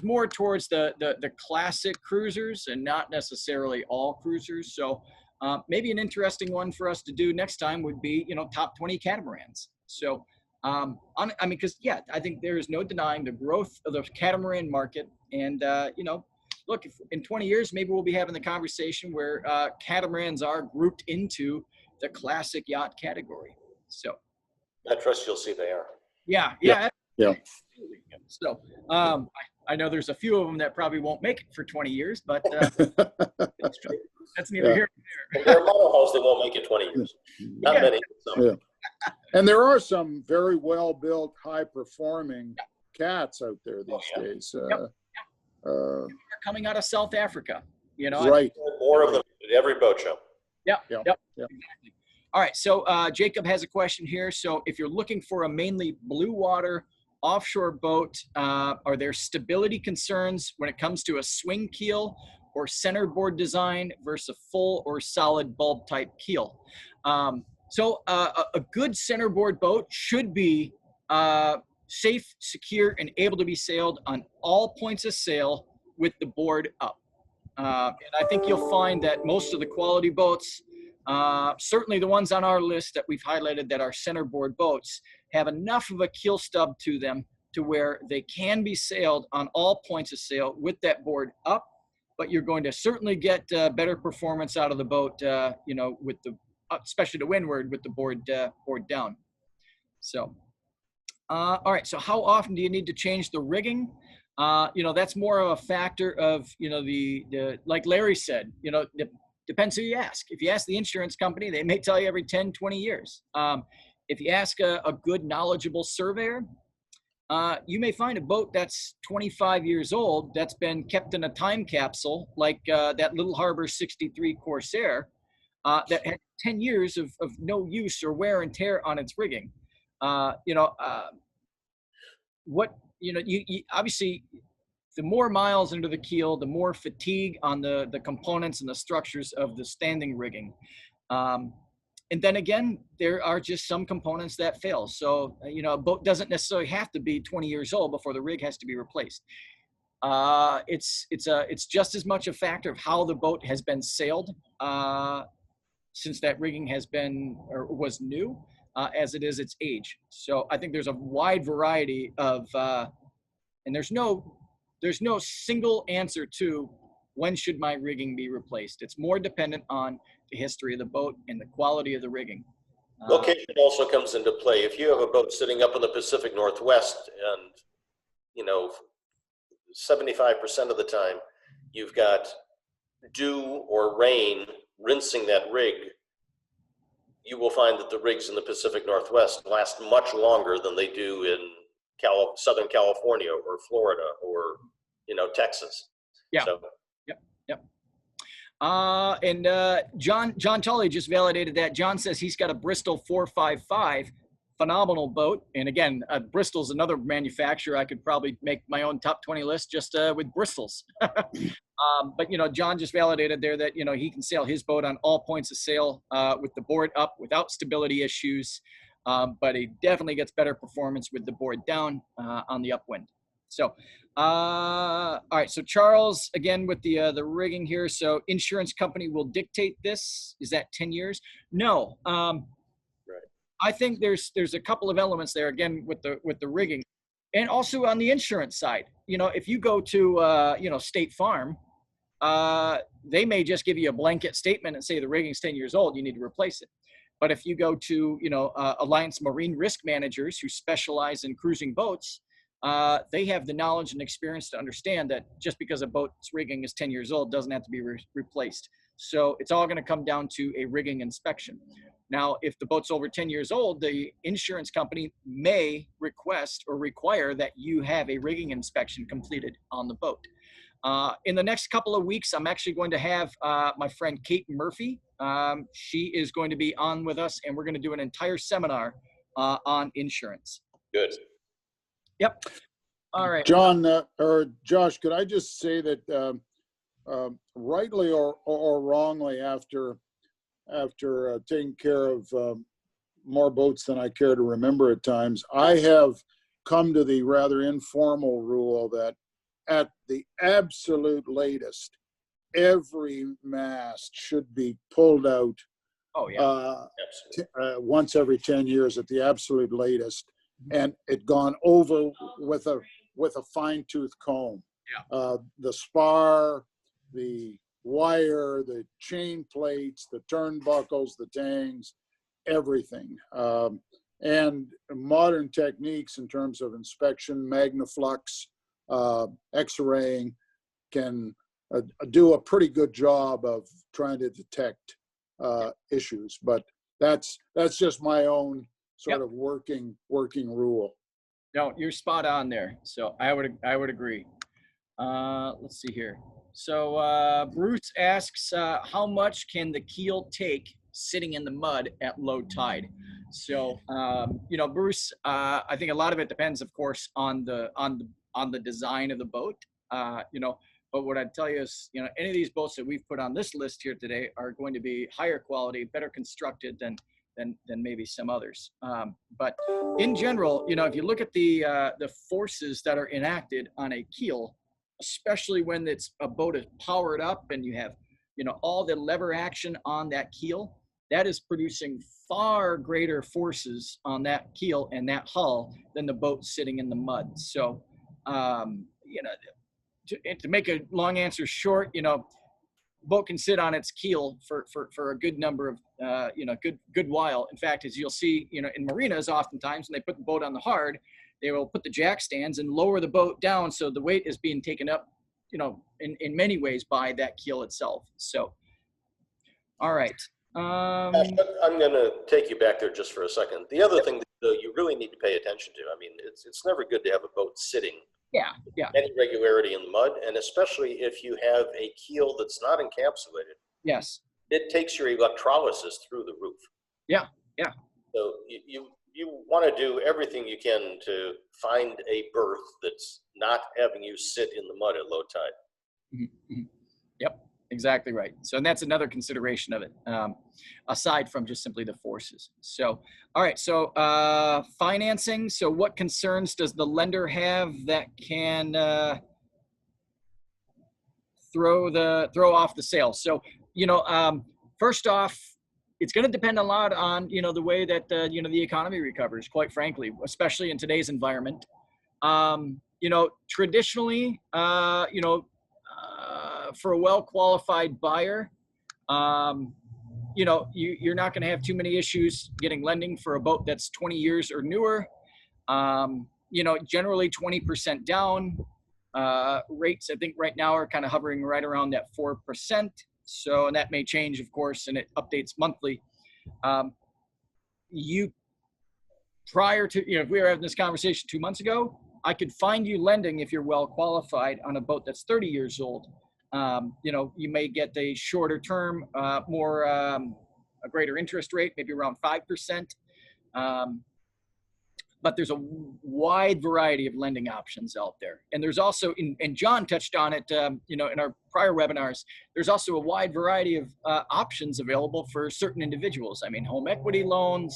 A: more towards the classic cruisers and not necessarily all cruisers. So maybe an interesting one for us to do next time would be, top 20 catamarans. So, because I think there is no denying the growth of the catamaran market. And, look, if in 20 years, maybe we'll be having the conversation where catamarans are grouped into the classic yacht category. So
C: I trust you'll see they are.
A: Yeah. So I know there's a few of them that probably won't make it for 20 years, but that's true. That's neither here nor there.
C: There are monohulls that won't make it 20 years. Not many. So.
B: And there are some very well-built, high-performing cats out there these days.
A: They're coming out of South Africa,
B: Right.
C: More of them at every boat show.
A: Yep. Exactly. All right, so Jacob has a question here. So if you're looking for a mainly blue water offshore boat, are there stability concerns when it comes to a swing keel or centerboard design versus a full or solid bulb type keel? So a good centerboard boat should be safe, secure, and able to be sailed on all points of sail with the board up. And I think you'll find that most of the quality boats, certainly the ones on our list that we've highlighted that are centerboard boats, have enough of a keel stub to them to where they can be sailed on all points of sail with that board up, but you're going to certainly get better performance out of the boat, with the, especially to windward with the board down. So, all right. So how often do you need to change the rigging? That's more of a factor of, the like Larry said, depends who you ask. If you ask the insurance company, they may tell you every 10, 20 years. If you ask a good, knowledgeable surveyor, you may find a boat that's 25 years old that's been kept in a time capsule, like that Little Harbor 63 Corsair, that had 10 years of no use or wear and tear on its rigging. You obviously, the more miles into the keel, the more fatigue on the components and the structures of the standing rigging. And then again, there are just some components that fail. So, a boat doesn't necessarily have to be 20 years old before the rig has to be replaced. It's just as much a factor of how the boat has been sailed since that rigging has been or was new, as it is its age. So I think there's a wide variety of, and there's no single answer to when should my rigging be replaced. It's more dependent on the history of the boat and the quality of the rigging.
C: Location also comes into play. If you have a boat sitting up in the Pacific Northwest and 75% of the time, you've got dew or rain rinsing that rig, you will find that the rigs in the Pacific Northwest last much longer than they do in Southern California or Florida or, Texas.
A: Yeah.
C: So,
A: Yep. And John Tully just validated that. John says he's got a Bristol 455, phenomenal boat. And again, Bristol's another manufacturer. I could probably make my own top 20 list just with Bristol's. But John just validated there that he can sail his boat on all points of sail with the board up without stability issues. But he definitely gets better performance with the board down on the upwind. So, all right. So Charles, again, with the rigging here. So insurance company will dictate this. Is that 10 years? No. Right. I think there's a couple of elements there again with the rigging, and also on the insurance side. If you go to State Farm, they may just give you a blanket statement and say the rigging's 10 years old, you need to replace it. But if you go to Alliance Marine Risk Managers who specialize in cruising boats, they have the knowledge and experience to understand that just because a boat's rigging is 10 years old doesn't have to be replaced. So it's all going to come down to a rigging inspection. Now, if the boat's over 10 years old, the insurance company may request or require that you have a rigging inspection completed on the boat. In the next couple of weeks, I'm actually going to have my friend Kate Murphy. She is going to be on with us, and we're going to do an entire seminar on insurance.
C: Good.
A: Yep. All right.
B: John, or Josh, could I just say that rightly or wrongly, after taking care of more boats than I care to remember at times, I have come to the rather informal rule that at the absolute latest, every mast should be pulled out.
A: Oh, yeah.
B: Once every 10 years at the absolute latest, and it gone over with a fine-tooth comb.
A: Yeah.
B: The spar, the wire, the chain plates, the turnbuckles, the tangs, everything. And modern techniques in terms of inspection, Magnaflux, X-raying can do a pretty good job of trying to detect issues. But that's just my own sort of working rule.
A: No, you're spot on there. So I would agree. Let's see here. So Bruce asks, how much can the keel take sitting in the mud at low tide? So Bruce, I think a lot of it depends, of course, on the design of the boat. But what I'd tell you is, any of these boats that we've put on this list here today are going to be higher quality, better constructed than maybe some others. But in general, if you look at the forces that are enacted on a keel, especially when it's a boat is powered up and you have, all the lever action on that keel, that is producing far greater forces on that keel and that hull than the boat sitting in the mud. So, to make a long answer short, boat can sit on its keel for a good number of, good while. In fact, as you'll see, in marinas, oftentimes when they put the boat on the hard, they will put the jack stands and lower the boat down. So the weight is being taken up, in many ways by that keel itself. So, all right.
C: I'm going to take you back there just for a second. The other thing that you really need to pay attention to, it's never good to have a boat sitting any regularity in the mud, and especially if you have a keel that's not encapsulated.
A: Yes.
C: It takes your electrolysis through the roof.
A: Yeah.
C: So you want to do everything you can to find a berth that's not having you sit in the mud at low tide.
A: Mm-hmm. Yep, exactly right. So, and that's another consideration of it, aside from just simply the forces. So, all right. So, financing. So, what concerns does the lender have that can throw off the sale? So, first off, it's going to depend a lot on, the way that, the economy recovers, quite frankly, especially in today's environment. Traditionally, for a well-qualified buyer, you're not going to have too many issues getting lending for a boat that's 20 years or newer. you know, generally 20% down. Rates, I think right now are kind of hovering right around that 4%. So, and that may change, of course, and it updates monthly. Prior to, you know, if we were having this conversation 2 months ago, I could find you lending if you're well qualified on a boat that's 30 years old. You know, you may get a shorter term, a greater interest rate, maybe around 5%. But there's a wide variety of lending options out there. And there's also, and John touched on it, you know, in our prior webinars, there's also a wide variety of options available for certain individuals. I mean, home equity loans,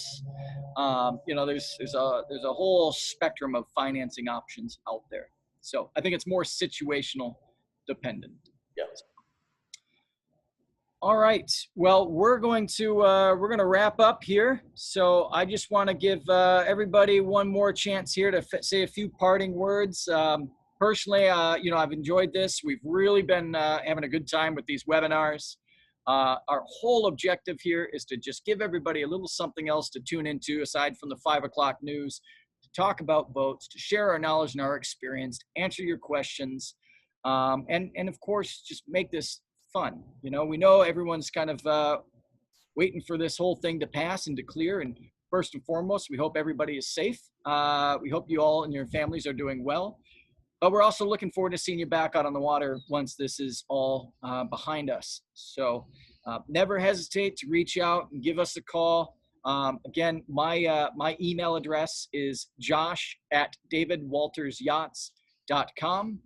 A: you know, there's a whole spectrum of financing options out there. So I think it's more situational dependent.
C: Yeah.
A: All right. Well, we're going to wrap up here. So I just want to give everybody one more chance here to say a few parting words. Personally, you know, I've enjoyed this. We've really been having a good time with these webinars. Our whole objective here is to just give everybody a little something else to tune into aside from the 5 o'clock news, to talk about boats, to share our knowledge and our experience, answer your questions, and of course, just make this fun. You know, we know everyone's kind of waiting for this whole thing to pass and to clear. And first and foremost, we hope everybody is safe. We hope you all and your families are doing well. But we're also looking forward to seeing you back out on the water once this is all behind us. So never hesitate to reach out and give us a call. Again, my email address is josh@davidwaltersyachts.com.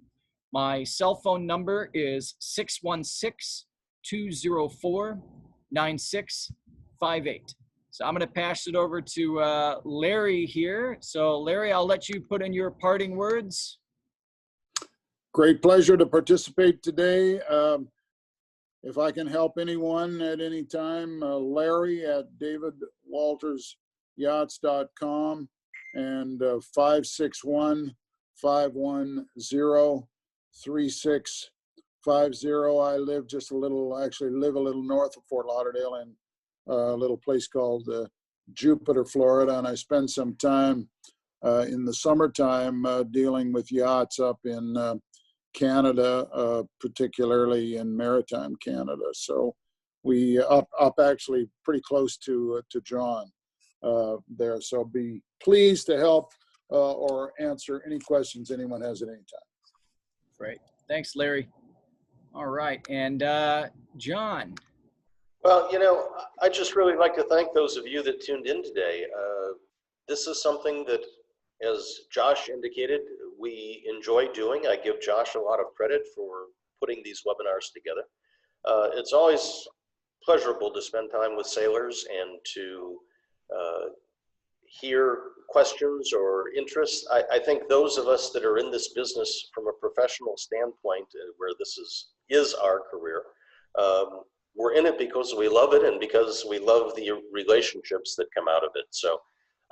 A: My cell phone number is 616-204-9658. So I'm going to pass it over to Larry here. So Larry, I'll let you put in your parting words.
B: Great pleasure to participate today. If I can help anyone at any time, Larry at davidwaltersyachts.com and 561-510-3650. I live just a little, actually live a little north of Fort Lauderdale in a little place called Jupiter, Florida. And I spend some time in the summertime dealing with yachts up in Canada, particularly in maritime Canada. So we up actually pretty close to John there. So be pleased to help or answer any questions anyone has at any time.
A: Great. Thanks, Larry. All right. And John.
C: Well, you know, I just really like to thank those of you that tuned in today. This is something that, as Josh indicated, we enjoy doing. I give Josh a lot of credit for putting these webinars together. It's always pleasurable to spend time with sailors and to hear questions or interests. I think those of us that are in this business from a professional standpoint, where this is our career, we're in it because we love it and because we love the relationships that come out of it. So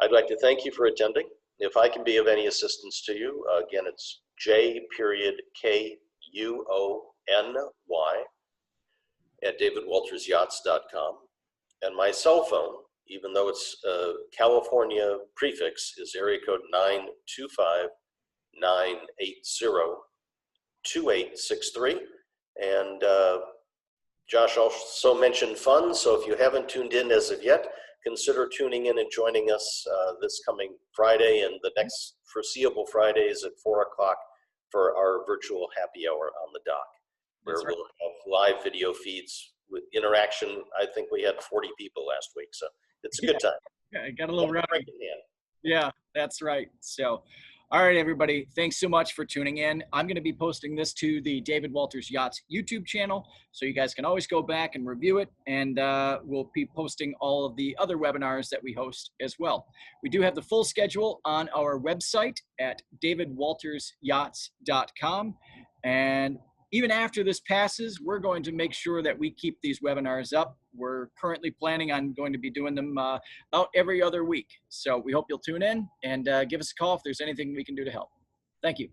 C: I'd like to thank you for attending. If I can be of any assistance to you, again, it's j.kuony@davidwaltersyachts.com. And my cell phone, even though it's a California prefix, is area code 925-980-2863. And Josh also mentioned fun, so if you haven't tuned in as of yet, consider tuning in and joining us this coming Friday and the next foreseeable Fridays at 4 o'clock for our virtual happy hour on the dock, where we'll have live video feeds with interaction. I think we had 40 people last week, so it's a good time.
A: Yeah, I got a little rowdy. Yeah, that's right. So, all right, everybody, thanks so much for tuning in. I'm going to be posting this to the David Walters Yachts YouTube channel, so you guys can always go back and review it, and we'll be posting all of the other webinars that we host as well. We do have the full schedule on our website at davidwaltersyachts.com, and even after this passes, we're going to make sure that we keep these webinars up. We're currently planning on going to be doing them about every other week. So we hope you'll tune in and give us a call if there's anything we can do to help. Thank you.